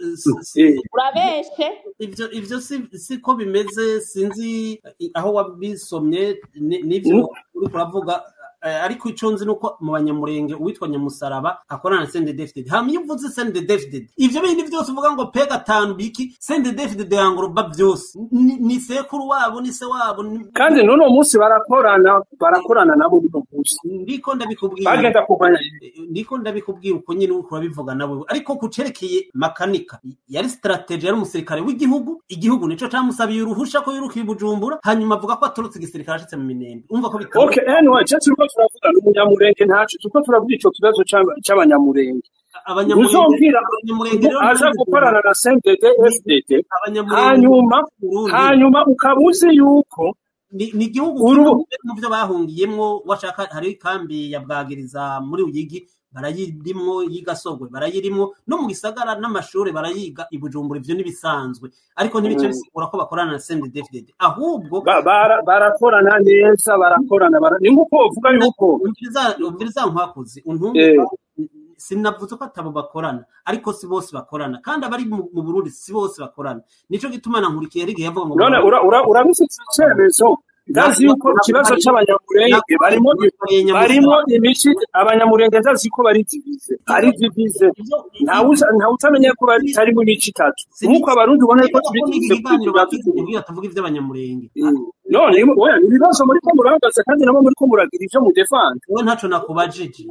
urabeshe ivyo siko bimeze, sinzi aho wabisomye n'ivyo uri kuravuga ariko ico nzi nuko mu banyamurenge uwitwa Nyamusaraba akorana na CNDD-FDD. Hamwe uvuze CNDD-FDD ivyo bindi byose uvuga ngo P5 biki CNDD-FDD yangoroba byose ni sekuru wabo ni se wabo kandi none umunsi barakorana nabo n'umunsi ndiko ndabikubwira bagenda kuvanya ndiko ndabikubwira uko nyine uko babivuga nabo ariko kucerekeye makanika yari strategy yari umusirikare w'igihugu nico camusabiye uruhusha ko yirukiye Bujumbura hanyuma avuga ko aturutse igisirikare ashitse mu Minembwe umva ko bitandukanye. Okay anyway turavuga n'umunyamurenge ntacu tuko turavuga ico kibazo c'abanyamurenge abanyamurenge aza gukorana na CNDD-FDD hanyuma ukabuze yuko ni igihugu mu byo bahungiyemwo washaka hari kambi ya Bwagiriza muri Uyigi barayirimwo yigasogwe barayirimwo no mu gisagara n'amashuri barayiga ibujumbura ivyo nibisanzwe ariko ntibice bisigura ko bakorana na CNDD-FDD ahubwo barakorana neza barakorana ni nkuko uvuga yuko umviriza nkwakoze sinavuze ko atabo bakorana ariko si bose bakorana kandi abari mu Burundi si bose bakorana nico gituma nankurikiye rigiye yavuga ngo none urabisitse cemezo ndazi yuko ikibazo c'abanyamurenge barimo imici abanyamurenge ndazi ko bari divize nta utamenya ko bari mu imici itatu nkuko abarundi ubona ko tubigize tuvuga ivy'abanyamurenge none oya ibibazo muri ko murangaza kandi nabo muri ko muragira ivyo mu defend we ntaco nakubajije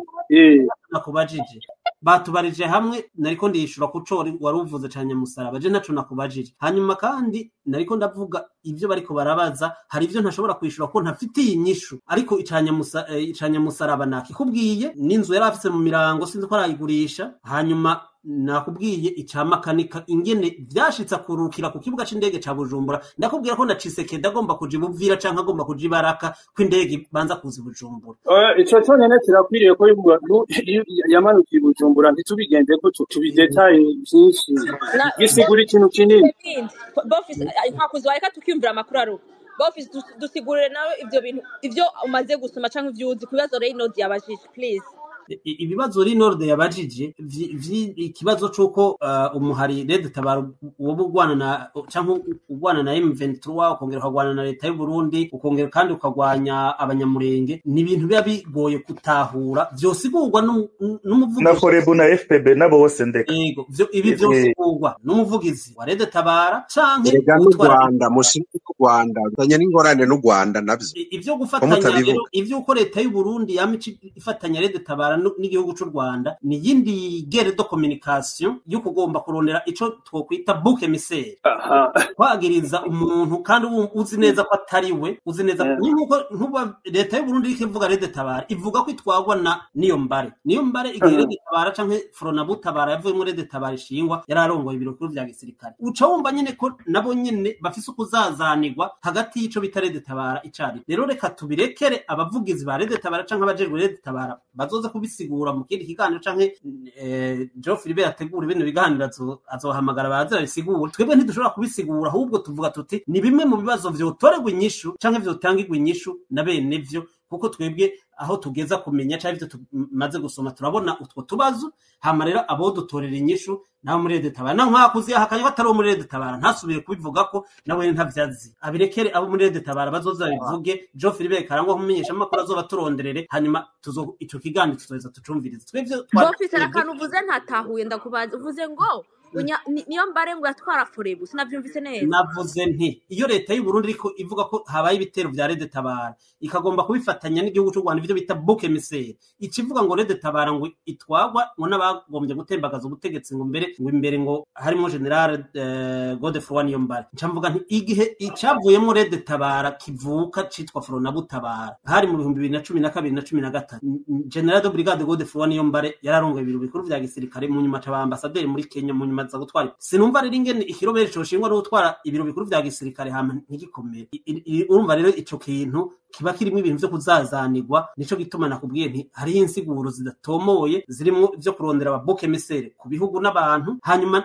batubarije hamwe nariko ndishura kuco wari uvuze ca Nyamusaraba je ntaco nakubajije hanyuma kandi nariko ndavuga ivyo bariko barabaza hari ivyo ntashobora kwishura ko ntafitiye inyishu ariko icanya Musaraba nakikubwiye n'inzu yari afise mu Mirango sinzi ko arayigurisha hanyuma nakubwiye icamakanika ingene vyashitsa kurukira ku kibuga c'indege ca Bujumbura ndakubwira ko ndacisekeda agomba kuja Buvira canke agomba kuja Baraka kw'indege banza kuza Bujumbura ico cyonyene kirakwiriye ko yamanukiye Bujumbura ntitubigende ko tubidetaye byinshi gisigura ikintu kinini bofisi ntakuzi wareka tukiyumvira amakuru aro bofisi dusigurire nawe ivyo bintu ivyo umaze gusoma canke ivyuzi kubibazo Reynolds yabajije please ibibazo Reynolds yabajije ikibazo c'uko umuhari Red Tabara wobo ugwana na canke ugwana na M23 ukongera ukagwana na leta y'u Burundi ukongera kandi ukagwanya abanyamurenge ni ibintu biba bigoye kutahura vyosigurwa n'umuvugizi na Forebu na FPB nabo bose ndeka yego ibi vyosigurwa n'umuvugizi wa Red Tabara canke n'u Rwanda mushiki ku Rwanda tanya n'ingorane n'u Rwanda navyo ivyo gufatanya rero ivyo uko leta y'u Burundi yamici ifatanya Red Tabara n'igihugu c'u Rwanda ni yindi guerre de communication yo kugomba kurondera ico twokwita bouc émissaire kwagiriza umuntu kandi uzi neza ko atari we uzi neza nkuba leta y'u Burundi ikivuga Red Tabara ivuga ko itwagwa na niyo mbare igihe Red Tabara canke Fronabu Tabara yavuye muri Red Tabara ishingwa yararongoye ibiro kuru vya gisirikare uca wumva nyene ko nabo nyene bafise ukuzazanirwa hagati y'ico bita Red Tabara icari rero reka tubirekere abavugizi ba Red Tabara canke abajerwe Red Tabara bazoza kubisigura mu kindi kiganiro canke Jean Philbert ategura ibintu biganiro azohamagara baza bisigura twebwe ntidushobora kubisigura ahubwo tuvuga tuti ni bimwe mu bibazo vyotorerwa inyishu canke vyotangirwa inyishu na bene vyo kuko twebwe aho tugeza kumenya cyangwa ivyo tumaze gusoma turabona utwo tubazo hama rero abo dutorera inyishu naho muri Red Tabara na nkwakuzi ahakanye batari muri Red Tabara ntasubire kubivuga ko nawe ntavyazi abirekere abo muri Red Tabara bazoza bivuge Jo Philibert Karangwa kumenyesha amakuru azoba turonderere hanyuma ico kiganiro tuzoza tucumviriza twebwe Bofise akantu uvuze ntatahuye ndakubaza uvuze ngo niyo mbare ngo yatwara forebu sinavyumvise neza navuze nti iyo leta y'u Burundi ariko ivuga ko habaye ibitero vya Red Tabara ikagomba kubifatanya n'igihugu cy'u Rwanda ivyo bita bouc émissaire ikivuga ngo Red Tabara ngo itwagwa ngo n'abagombye gutembagaza ubutegetsi ngo imbere ngo harimo General Godefroid Niyombare ncamvuga nti igihe icavuyemo Red Tabara kivuka citwa Frona Butabara hari mu 2012 na 2013 General de Brigade Godefroid Niyombare yararongoye ibiro bikuru vya gisirikare mu nyuma c'abambasaderi muri Kenya mu nyuma za gutwara sinumva rero ingene ikirobere coshingwa no gutwara ibiro bikuru vya gisirikare hama ntigikomere urumva rero ico kintu kiba kirimo ibintu vyo kuzazanirwa nico gituma nakubwiye nti hari insiguro zidatomoye zirimo vyo kurondera aba bouc émissaire ku bihugu n'abantu hanyuma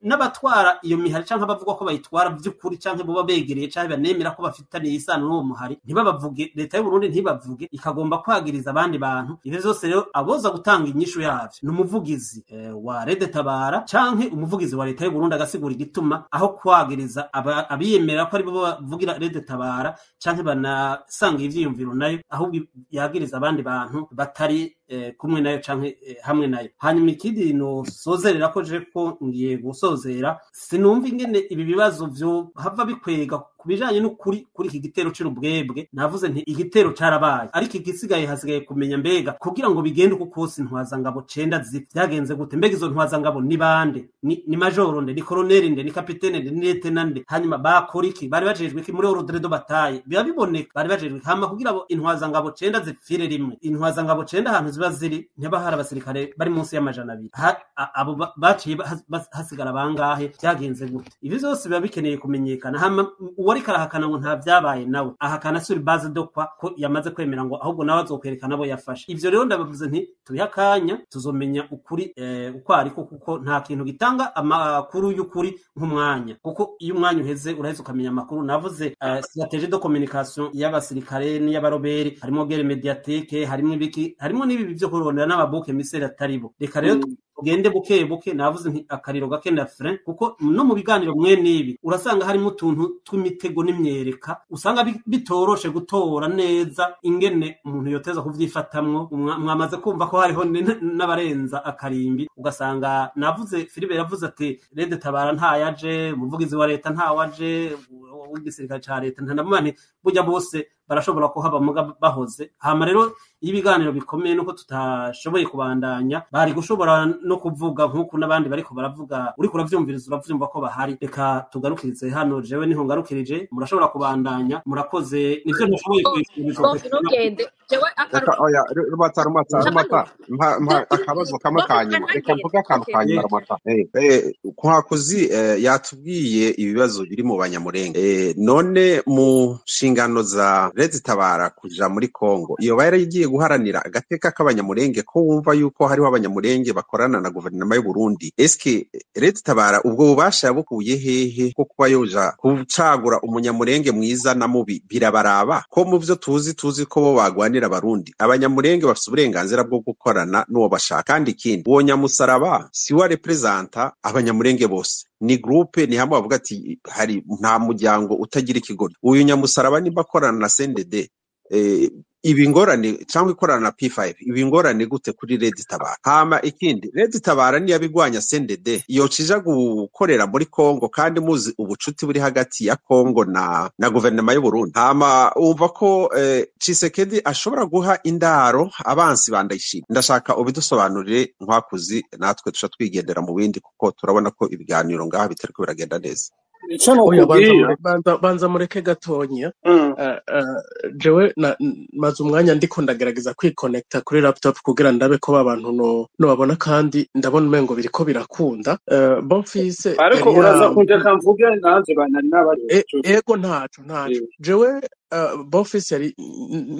n'abatwara iyo mihari canke abavuga ko bayitwara vy'ukuri canke boba begereye canke banemera ko bafitaniye isano n'uwo muhari ntibabavuge leta y'u Burundi ntibavuge ikagomba kwagiriza abandi bantu ivyo vyose rero aboza gutanga inyishu yavyo n'umuvugizi wa Red Tabara canke umuvugizi wa leta y'u Burundi agasigura igituma aho kwagiriza abiyemera ko ari bo bavugira Red Tabara canke banasanga ivyiyumviro nayo ahubwo yagiriza abandi bantu batari kumwe nayo canke hamwe nayo hanyuma ikindi no sozerera ko je ko ngiye gusozera sinumva ingene ibi bibazo vyo hava bikwega kubijanye n'ukuri kuri iki gitero c'urubwebwe navuze nti igitero carabaye ariko igisigaye hasigaye kumenya mbega kugira ngo bigende uko kose ntwaza ngabo 9 vyagenze gute mbega izo ntwaza ngabo ni bande ni majoro nde ni colonel nde ni capitaine nde ni lieutenant nde hanyuma bakora iki bari bajejwe iki muri ordre de bataille biba biboneka bari bajejwe hama kugira abo intwaza ngabo 9 zipfire rimwe intwaza ngabo 9 ahantu ziba ziri ntibahara abasirikare bari munsi y'amajana 2 abo baciye hasigara bangahe vyagenze gute ibi byose biba bikeneye kumenyekana hama uwari karahakana ngo nta vyabaye nawe ahakana sur base de quoi ko yamaze kwemera ngo ahubwo nawe azokwerekana abo yafashe ivyo rero ndabavuze nti tubihakanya tuzomenya ukuri uko ariko kuko nta kintu gitanga amakuru y'ukuri nk'umwanya kuko iyo umwanya uheze uraheze ukamenya amakuru navuze stratégie de communication y'abasirikare n'iy'abaroberi harimo guerre médiatique harimo ibiki harimo n'ibi byo kurondera n'ababouc émissaire ataribo reka rero ugende buke navuze nti akariro gake na frein kuko no mu biganiro mwe nibi urasanga harimo utuntu tw'imitego n'imyereka usanga bitoroshe gutora neza ingene umuntu yoteza kuvyifatamwo mwamaze kumva ko hariho n'abarenza akarimbi ugasanga navuze Philibert yavuze ati Red Tabara ntayaje umuvugizi wa leta ntawaje w'igisirikare ca leta ntanamane burya bose barashobora kuhaba muga bahoze hama rero ibiganiro bikomeye nuko tutashoboye kubandanya bari gushobora no kuvuga nkuko nabandi bariko baravuga uri kuravyumviriza uravyumva ko bahari reka tugarukirize hano jewe niho ngarukirije murashobora kubandanya murakoze nivyo ntashoboye kwigende jewe oya rumata akabazo kamwe kanyuma reka mvuga akantu kanyuma rumata kwakuzi yatubwiye ibibazo biri mu banyamurenge none mu nshingano za Red Tabara kuja muri Kongo iyo bayari igiye guharanira agateka k'abanyamurenge ko wumva yuko hariho abanyamurenge bakorana na guverinoma y'u Burundi eske Red Tabara ubwo bubasha yabukuye hehe ko kuba yoja kucagura umunyamurenge mwiza na mubi birabaraba ko mu byo tuzi ko bo bagwanira abarundi abanyamurenge bafite uburenganzira bwo gukorana n'uwo bashaka kandi ikindi uwo nyamusaraba si wa representa abanyamurenge bose ni groupe ni hamwe bavuga ati hari nta muryango utagira ikigori uyu nyamusaraba nimba akorana na CNDD ibingorane cyangwa ikorana na P5 ibingorane gute kuri Red Tabara hama ikindi Red Tabara ni yabigwanya CNDD iyo cija gukorera muri Kongo kandi muzi ubucuti buri hagati ya Kongo na guverinoma y'u Burundi hama umva ko Tshisekedi ashobora guha indaro abansi bandayishima ndashaka ubidusobanurire nkwakuzi natwe tusha twigendera mu bindi kuko turabona ko ibiganiro ngaha bitariko biragenda neza banza mureke gatonya jewe maze umwanya ndiko ndagerageza kwiconnecta kuri laptop kugira ndabe ko abantu no babona kandi ndabona umengo biriko birakunda Bonfils ariko uraza kunje kamvuge nanze banari n'abari ego ntaco jewe Bonfils yari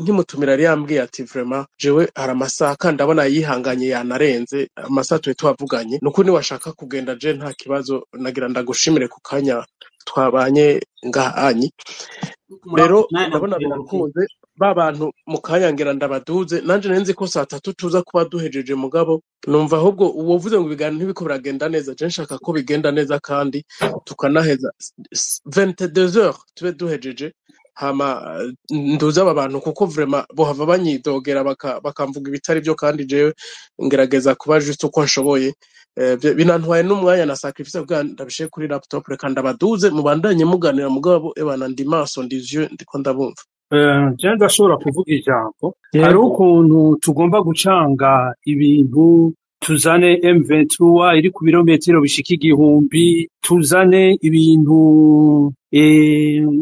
nkimutumira yari yambwiye ati vraiment jewe hari amasaha kandi ndabona yihanganye yanarenze amasaha twe twavuganye nuko ni washaka kugenda je nta kibazo nagira ndagushimire ku kanya twabanye ngahanyi rero ndabona birakunze ba bantu mu kanyangera ndabaduze nanje nenzi ko saa 3 tuza kuba duhejeje mugabo numva ahubwo uwovuze ngo ibiganiro ntibiko biragenda neza je nshaka ko bigenda neza kandi tukanaheza 22h tube duhejeje hama nduza aba bantu kuko vraiment bohava banyidogera bakamvuga ibitari byo kandi jewe ngerageza kuba juste uko nshoboye binantwaye n'umwanya na sacrifice bwa ndabishe kuri laptop reka ndabaduze mubandanye muganira mugabo ebana ndi maso ndi yeux ndiko ndabumva je ndashobora kuvuga ijambo rero ukuntu tugomba gucanga ibintu tuzane M23 iri ku birometero bishika 1000 tuzane ibintu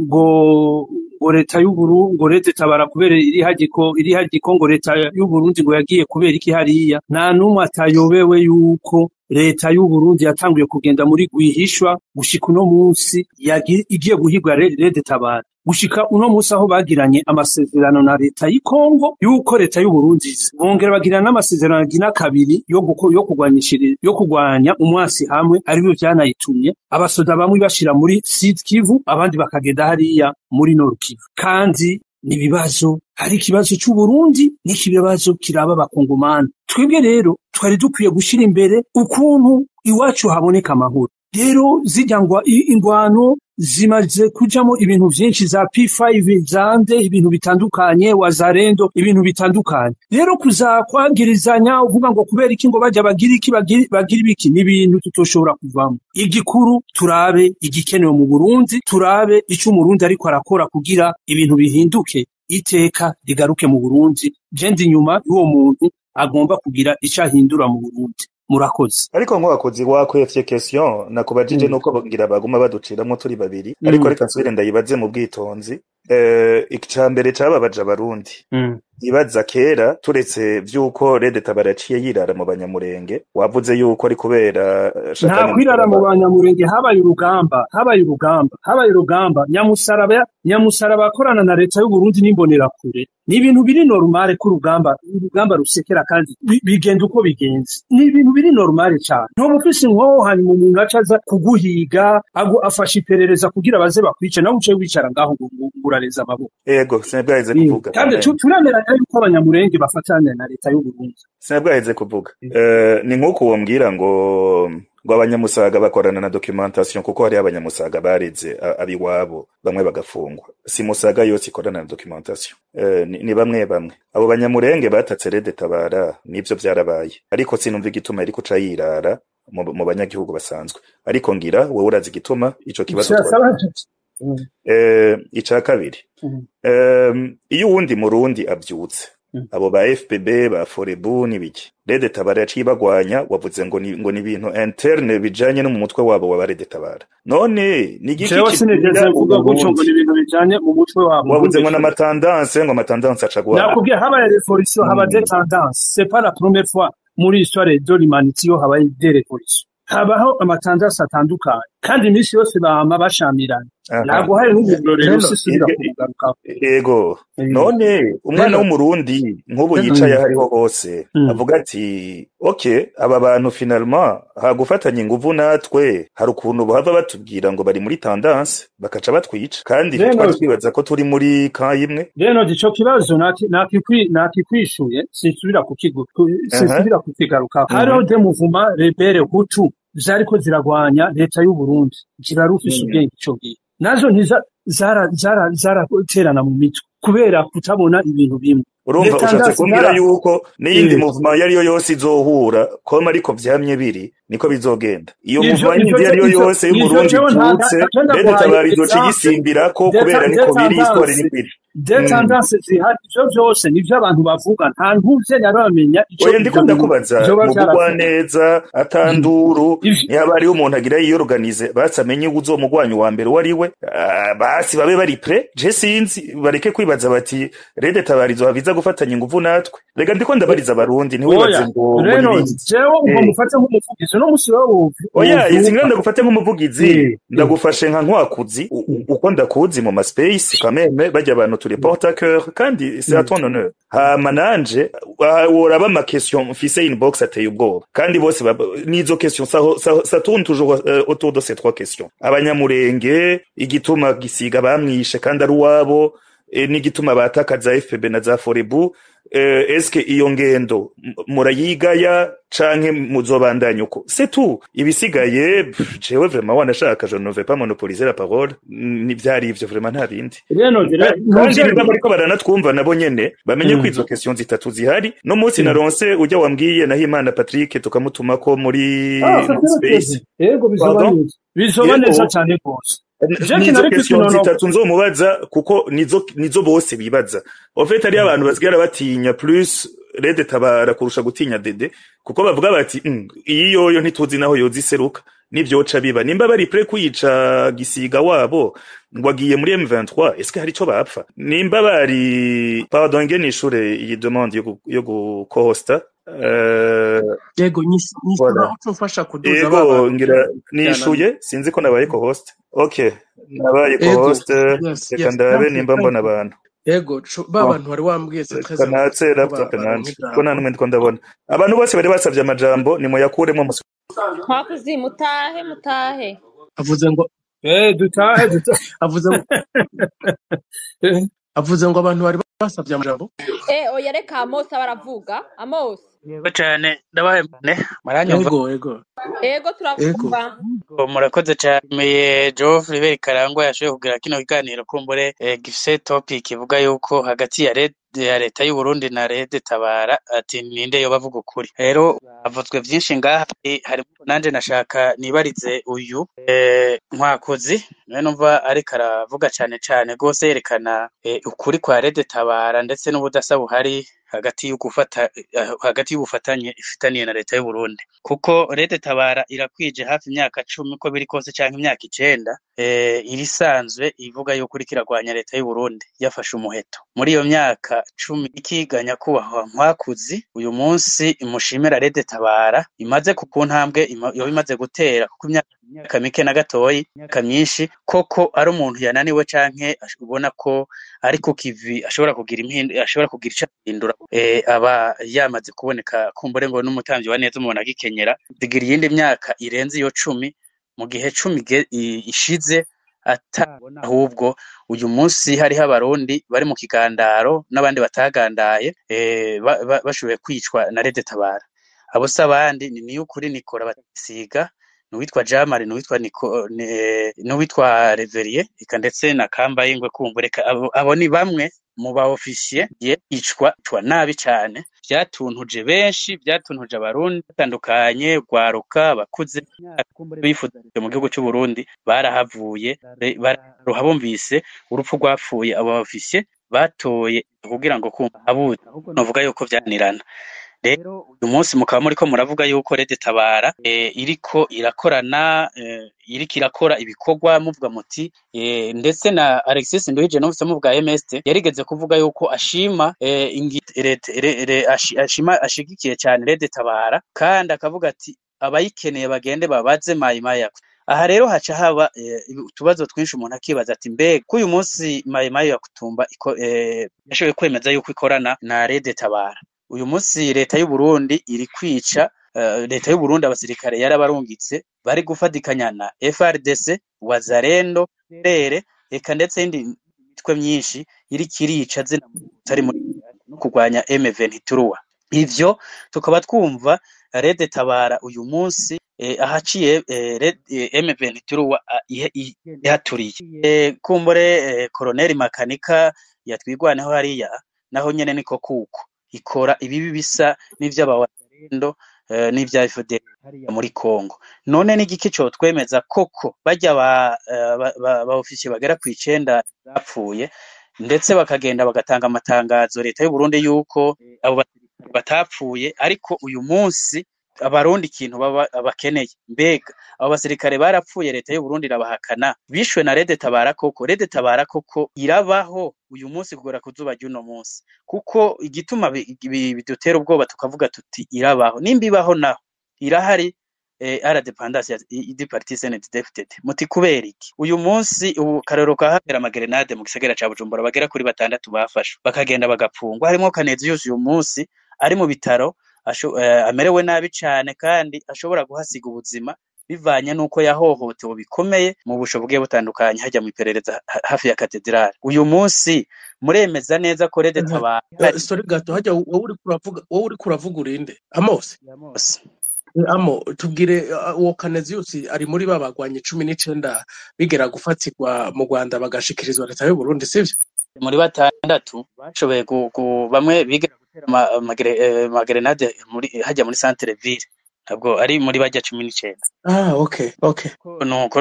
ngo leta y'Uburundi ngo leta tabara kubera iri hagiko ngo leta y'Uburundi ngo yagiye kubera iki hariya nta numwe atayobewe yuko leta y'Uburundi yatanguye kugenda muri gwihishwa gushika uno munsi igiye guhigwa leta tabara gushika uno munsi aho bagiranye amasezerano na leta y'Kongo yuko leta y'Uburundi bongera bagirana n'amasezerano gina kabiri yo kugwanya umwasi hamwe ari byo byanayitumye abasoda bamwe bashira muri Sud Kivu abandi bakagenda hariya muri Nord Kivu kandi nibibazo hari ikibazo cy'u Burundi n'ikibazo kiraba abakongomani twebwe rero twari dukwiye gushira imbere ukuntu iwacu haboneka amahoro rero zijyangwa ingwano zimaze kujamo ibintu byinshi za P5 zande ibintu bitandukanye wazarendo ibintu bitandukanye rero kuzakwagirizanya uvuga ngo kubera iki ngo bajya bagira ibiki n'ibintu tutoshobora kuvamo igikuru turabe igikenewe mu Burundi turabe icyo umurundi ariko arakora kugira ibintu bihinduke iteka rigaruke mu Burundi jendi nyuma y'uwo muntu agomba kugira icyo ahindura mu Burundi murakoze ariko nk'abakozi wakwefye question nakubajije nuko bagira baguma baduciramwo turi babiri ariko reka nsubire ndayibaze mu bwitonzi icambere cababaje abarundi ibaza kera turetse vyuko Red Tabara yaciye yirara mu banyamurenge wavuze yuko ari kubera nta kwirara mu banyamurenge habaye urugamba nyamusaraba akorana na leta y'u Burundi n'imbonera kure ni ibintu biri normale ku urugamba rusekera kandi bigenda uko bigenze ni ibintu biri normale cyane no mufisi nko hanyuma umuntu acaza kuguhiga afasha iperereza kugira baze bakwice nawe uce wicara ngaho ngurareza amaboko ego sinabwaheze kuvuga kandi turamera yuko abanyamurenge bafatanya na leta y'u Burundi sinabwaheze kuvuga ni nkuko wombwira ngo abanyamusaga bakorana na documentation kuko hari abanyamusaga bareze abiwabo bamwe bagafungwa si musaga yose ikorana na documentation ni bamwe abo banyamurenge batatse Red Tabara nivyo byarabaye ariko sinumva igituma iri kuca yirara mu banyagihugu basanzwe ariko ngira wowe urazi igituma ico kibazo ica kabiri iyo uwundi murundi avyutse abo ba FPB ba Forebu nibiki Red Tabara yaciye bagwanya wavuze ngo ni ibintu interne bijanye no mu mutwe wabo wa Red Tabara none ni giki kinigeze kuvuga guco ngo ni ibintu bijanye mu mutwe wabo wavuze ngo n'amatendance acagwa nakubwiye habaye révolution haba des tendances c'est pas la première fois muri histoire de l'humanité yo habaye des révolutions habaho amatendance atandukanye kandi imisi yose bama bashamirana ntabwo hari n'ubugorero usubira kugaruka ego none umwana w'umurundi nk'ubu yicaye hariho hose avuga ati okay aba bantu finalement hagufatanya inguvu natwe hari ukuntu bava batubwira ngo bari muri tendance bakaca batwica kandi twibaza ko turi muri kayimwe rero ico kibazo nakikwishuye sinsubira kukigaruka hariho de mouvement rebelle hutu zariko ziragwanya leta y'u Burundi kirarufise ubwenge ico gihe nazo zaraterana mu mitwe kubera kutabona ibintu bimwe urumva ushatse kumbwira yuko n'iyindi movement yariyo yose izohura koma ariko vyamye biri niko bizogenda iyo movement yariyo yose y'Uburundi tutse Red Tabara izoca yisimbirako kubera niko biri histoire n'ibiri des tendances zihari byose nivyo abantu bavuga nta ntuze naramenya ico ndiko ndakubaza mu gugwa neza atanduru yaba ari umuntu agira yiyorganize basamenye uzomugwanya wa mbere wariwe basi babe bari pre je sinzi bareke kwibaza bati Red Tabara izohaviza gufatanya inguvu natwe rega ndiko ndabariza abarundi ntiwibaze oya ngo rero nibindi jewe umva mufate nk'umuvugizi no musi wowe oya izi nganda ndagufate nk'umuvugizi ndagufashe nka nkwakuzi uko ndakuzi mu maspace kameme bajya abantu turi porte à cœur kandi c'est à ton honneur hama nanje woraba ma question mfise inbox ateye ubwoba kandi bose nizo question ça tourne toujours autour de ces trois questions abanyamurenge igituma gisiga bamwishe kandi ari uwabo n'igituma batakaza FPB na za Forebu eske iyo ngendo murayigaya canke muzobandanya uko c'est tout ibisigaye jewe vraiment wanashaka je ne vais pas monopoliser la parole ni vyari ivyo vraiment nta bindi kandi niba bariko baranatwumva nabo nyene bamenye ko izo question zitatu zihari no munsi naronse ujya wambwiye naho Imana Patrick tukamutumako muri space yego bizoba neza cyane rwose nizo question zitatu nzomubaza kuko nizo bose bibaza en fait ari abantu basigara batinya plus Rede Tabara kurusha gutinya Dede kuko bavuga bati iyo ntituzi naho yoziseruka nivyoca biba nimba bari pre kwica gisiga wabo ngwagiye muri M23 eske hari ico bapfa nimba bari pardon ngene ishure iyi demande yo gukosta yego voilà. Ufasha kuduza yego ngira nishuye sinzi ko nabaye ko host okay nabaye ko host reka ndabe nimba mbona abantu yego babantu bari wambwiye kanatse laptop nanje ko nta numwe ndiko ndabona abantu bose bari basavye amajambo ni muyakuremo Mwakuzi mutahe avuze ngo dutahe avuze ngo abantu bari basavye amajambo oya reka Amos baravuga Amos yego cyane ndabaye mbone maranyumva yego turavuga murakoze cyane Geoffrey Berikarangwa yashoboye kugira kino kiganiro kumbure gifise topic ivuga yuko hagati ya leta y'u Burundi na Rede Tabara ati ninde yo bavuga ukuri rero avuzwe byinshi ngaha harimo nanje nashaka nibarize uyu nkwakozi nawe numva ariko aravuga cyane gose yerekana ukuri kwa Rede Tabara ndetse n'ubudasa buhari hagati y'ubufatanye ifitaniye na leta y'u Burundi kuko Rede Tabara irakwije hafi imyaka 10 ko biri kose canke imyaka 9 irisanzwe ivuga yuko kiragwanya leta y'u Burundi yafashe umuheto muri iyo myaka 10 ikiganya kubahwa nkwakuzi uyu munsi imushimira Rede Tabara imaze kukuntambwe yo imaze gutera kuko imyaka mike na gatoyi imyaka myinshi koko ari umuntu yananiwe canke ubona ko ari ku kivi ashobora kugira icahindura aba yamaze kuboneka kumbure ngo n'umutamvyi wa neza umuntu agikenyera digira iyindi myaka irenze iyo 10 mu gihe 10 ishize atabona ahubwo uyu munsi hariho abarundi bari mu kigandaro n'abandi batagandaye bashoboye kwicwa na Rede Tabara abo sabandi ni ukuri nikora batisiga nuwitwa Jamari nuwitwa Reverier eka ndetse na Kambaye ingwe kumbureka abo ni bamwe mu ba officier yicwa nabi cyane byatuntuje benshi byatuntuje abarundi batandukanye gwaruka bakuze bifuza mu gihugu cy'u Burundi barahavuye bararuhabumvise urupfu rwapfuye abo officier batoye kugira ngo kumva abuze ahubwo novuga yuko byanirana rero uyu munsi mukaba muri ko muravuga yuko Rede Tabara iriko irakorana iriko irakora ibikorwa muvuga muti ndetse na Alexis Nduhije no muvuga MST yarigeze kuvuga yuko ashima ashigikiye cyane Rede Tabara kandi akavuga ati abayikeneye bagende babaze Mayimayi aha rero haca haba utubazo twinshi umuntu akibaza ati mbega uyu munsi Mayimayi yakutumba yashoboye kwemeza yuko ikorana na Rede Tabara uyu munsi leta y'u Burundi iri kwica leta y'u Burundi abasirikare yarabarungitse bari gufatikanya na FRDC Wazalendo rere eka ndetse indi mitwe myinshi iri kirica zina tari muri no kugwanya M23 ivyo tukaba twumva Rede Tabara uyu munsi ahaciye M23 ihaturiye kumbure Colonel Makanika yatwigwaneho hariya naho nyene niko kuko ikora ibibi bisa n'ivy'abawazalendo n'ivya FDL hariya muri Kongo none n'igiki cyo twemeza koko bajya ba officier bagera ku 9 zapfuye ndetse bakagenda bagatanga amatangazo leta y'u Burundi yuko abo batapfuye ariko uyu munsi abarundi ikintu bakeneye mbega abo basirikare barapfuye leta y'u Burundi irabahakana bishwe na Rede Tabara koko irabaho uyu munsi kugora kuzuba ry'uno munsi kuko igituma bidutera ubwoba tukavuga tuti irabaho nimbibaho naho irahari ara dependance ya du parti CNDD-FDD muti kubera iki uyu munsi karero kahagera amagerenade mu gisagara ca Bujumbura bagera kuri 6 bafashwe bakagenda bagapfungwa harimo Kanezi yose uyu munsi ari mu bitaro amerewe nabi cane kandi ashobora guhasiga ubuzima bivanye nuko yahohotewe bikomeye mu busho bwe butandukanye hajya mu iperereza hafi ya katedrale uyu munsi muremeza neza ko Rede Tabara sorry gato hajya wowe uri kuravuga urinde Amos Amo tubwire uwo Kanezi yose ari muri babagwanye 19 bigera gufatirwa mu Rwanda bagashikirizwa leta y'u Burundi sivyo muri 6 bashoboye bamwe bigera gutera amagerenade muri hajya muri centre ville ntabwo ari muri bajya 19 okay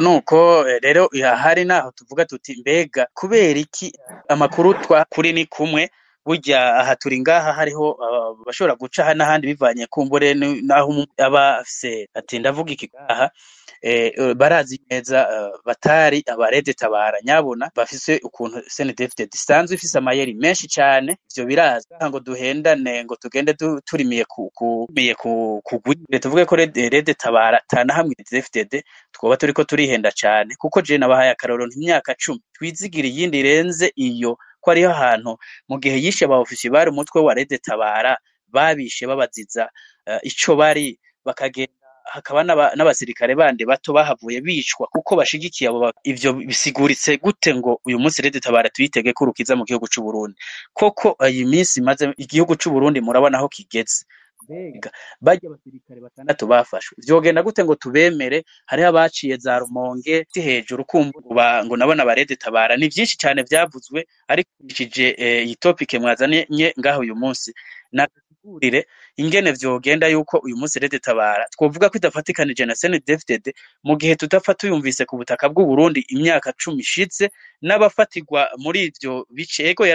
nuko rero hari naho tuvuga tuti mbega kubera iki amakuru kuri ni kumwe burya aha turi ngaha hariho bashobora guca n'ahandi bivanye kumbure naho abafise ati ndavuga iki ngaha barazi neza batari abarede tabara nyabona bafise ukuntu CNDD-FDD distanzwe ifise amayeri menshi cyane ivyo biraza ngo duhendane ngo tugende turimiye kugwire tuvuge ko Rede Tabara tana hamwe CNDD-FDD twoba turiko turihenda cyane kuko je nabahaye akaroro imyaka 10 twizigira iyindi renze iyo ko ariho ahantu mu gihe yishe ba ofisi bari umutwe wa Rede Tabara babishe babaziza ico bari bakagenda hakaba n'abasirikare bandi bato bahavuye bicwa kuko bashigikiye abo ivyo bisiguritse gute ngo uyu munsi Rede Tabara tuyitege kurukiza mu gihugu cy'u Burundi koko iyi minsi maze igihugu cy'u Burundi murabona aho kigeze mbega bajya abasirikare 6 bafashwe vyogenda gute ngo tubemere hari abaciye za Rumonge hejuru kumbuba ngo nabona Rede Tabara ni byinshi cyane byavuzwe ariko ikije iyi topic mwazanye ngaho uyu munsi nasigurire ingene vyogenda yuko uyu munsi Rede Tabara twovuga ko idafatikanije na CNDD-FDD mu gihe tutafata uyumvise ku butaka bw'u Burundi imyaka 10 ishitse n'abafatirwa muri ivyo bicego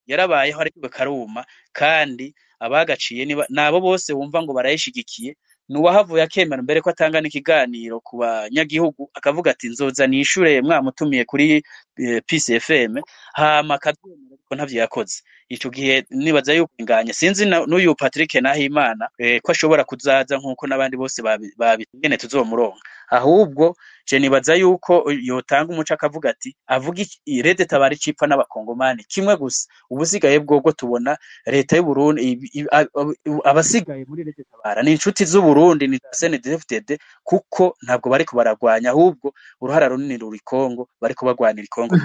yarabayeho ariko karuma kandi abagaciye nabo bose wumva ngo barayishigikiye nuwahavuye akemera mbere ko atangana ikiganiro ku banyagihugu akavuga ati nzoza nishure mwamutumiye kuri Peace FM hama kabyemera ko ntavyo yakoze ico gihe nibaza yuko inganye sinzi n'uyu Patrick Nahimana ko ashobora kuzaza nkuko nabandi bose babingene tuzomuronka ahubwo je nibaza yuko yotanga umuco akavuga ati avuga Rede Tabara icipfa n'abakongomani kimwe gusa ubusigaye bwobwo tubona leta y'u Burundi abasigaye muri Rede Tabara ni inshuti z'u Burundi ni CNDD-FDD kuko ntabwo bari kubaragwanya ahubwo uruhara runini ruri Kongo bari kubagwanira Kongo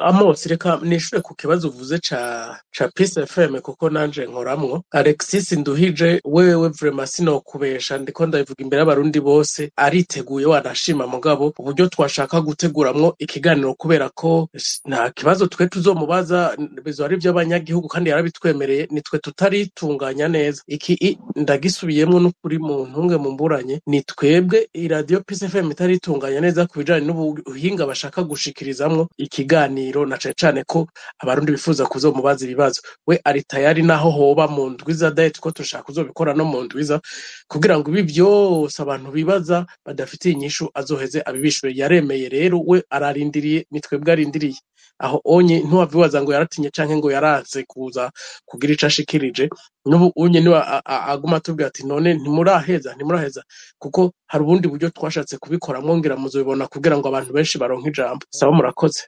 Amos reka nishure ku kibazo uvuze ca Peace FM kuko nanje nkoramwo Alexis Nduhije wewe vraiment sino kubesha ndiko ndabivuga imbere y'abarundi bose ariteguye wanashima mugabo uburyo twashaka guteguramwo ikiganiro kubera ko nta kibazo twe tuzomubaza bizo ari by'abanyagihugu kandi yarabitwemereye nitwe tutaritunganya neza iki ndagisubiyemwo no kuri mu ntunge mu mburanye ni twebwe radio Peace FM itaritunganya neza kubijanye n'ubuhinga bashaka gushikirizamwo ikiganiro na cane ko abarundi bifuza kuzomubaza ibibazo we ari tayari naho hoba mu ndwiza diet ko tushaka kuzobikora no mu ndwiza kugira ngo ibi byose abantu bibaza badafite inyishu azoheze abibishwe yaremeye rero we ararindiriye nitwebwe arindiriye aho onye ntuwavibaza ngo yaratinye canke ngo yaranze kuza kugira icashikirije n'ubu unye niwe aguma tubwira ati none ntimuraheza kuko hari ubundi buryo twashatse kubikora mwongera muzobibona kugira ngo abantu benshi baronke ijambo saba murakoze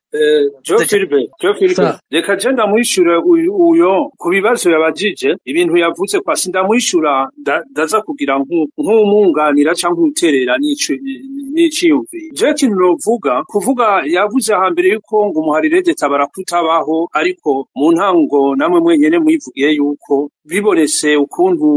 Jo Philippe reka je ndamwishura uyo ku bibazo yabajije ibintu yavuze kwa sindamwishura ndaza kugira nk'umunganira cyangwa uterera n'iciyumvi je kintu novuga kuvuga yavuze hambere yuko ngo muhari Rede Tabara kutabaho ariko mu ntango namwe mwenyene mwivugiye yuko bibonese ukuntu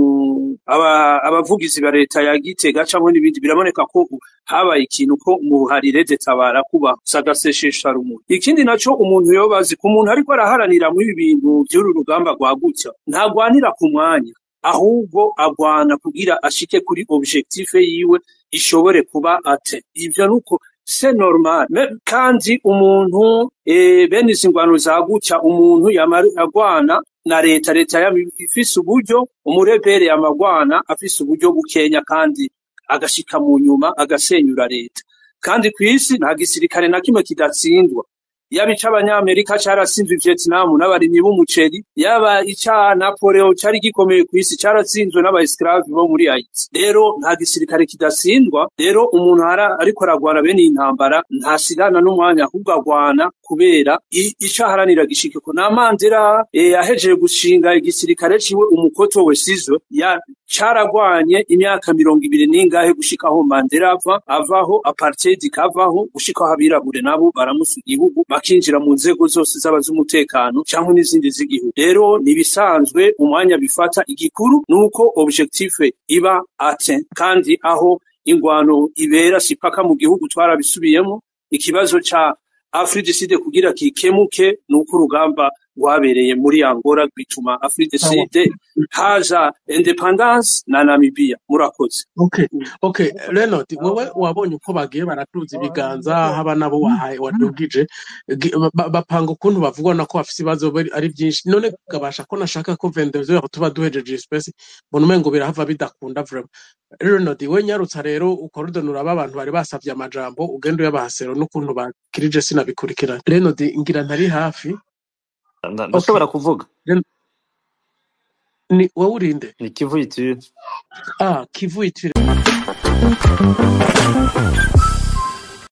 abavugizi ba leta ya Gitega cyangwa n'ibindi biraboneka ko habaye ikintu ko muhari Rede Tabara kuba sagaseshesha rumuri ikindi naco umuntu yobazi ku muntu ariko araharanira mu ibintu by'uru rugamba rwagutya ntagwanira ku mwanya ahubwo agwana kugira ashike kuri objectif yiwe ishobore kuba ate ivyo nuko c'est normal kandi umuntu bene izi ngwano zagutya umuntu yagwana na leta ifise uburyo umurebere yamagwana afise uburyo bukenya kandi agashika mu nyuma agasenyura leta kandi kw'isi nta gisirikare na kimwe kidatsindwa yaba ic'abanyamerika carasinzwe Vietnam n'abarimyi b'umuceri yaba ica Napoleon cari gikomeye kw'isi caratsinzwe n'abaesclave bo muri Haiti rero nta gisirikare kidasindwa rero umuntu ariko aragwana bene intambara ntasigana n'umwanya ahubwo agwana kubera ico aharanira gishikeko na Mandela yahejeje gushinga igisirikare ciwe umukoto we sizwe caragwanye imyaka 20 n'ingahe gushikaho Mandela avaho apartheid kavaho gushikaho abirabure nabo baramusa igihugu bakinjira mu nzego zose z'umutekano cyangwa n'izindi z'igihugu rero nibisanzwe umwanya bifata igikuru nuko objectif iba atteint kandi aho ingwano ibera sipaka mu gihugu twarabisubiyemo ikibazo ca Afrique du Sud kugira kikemuke nuko urugamba rwabereye muri Angola bituma Afrique du Sud haza independence na Namibia murakoze. Okay Leonard wewe wabonye uko bagiye baratuza ibiganza haba nabo wadugije bapanga ukuntu bavugwa nako bafise ibibazo ari byinshi none gabasha ko nashaka ko 22h tuba duhejeje space mbona umengo birahava bidakunda vraiment Leonard we nyarutsa rero ukorodonura abantu bari basavye amajambo ugendo y'abahasero n'ukuntu bakirije sinabikurikira Leonard ngira ntari hafi ndashobora kuvuga ni wowe urinde ni Kivu Ituri Kivu Ituri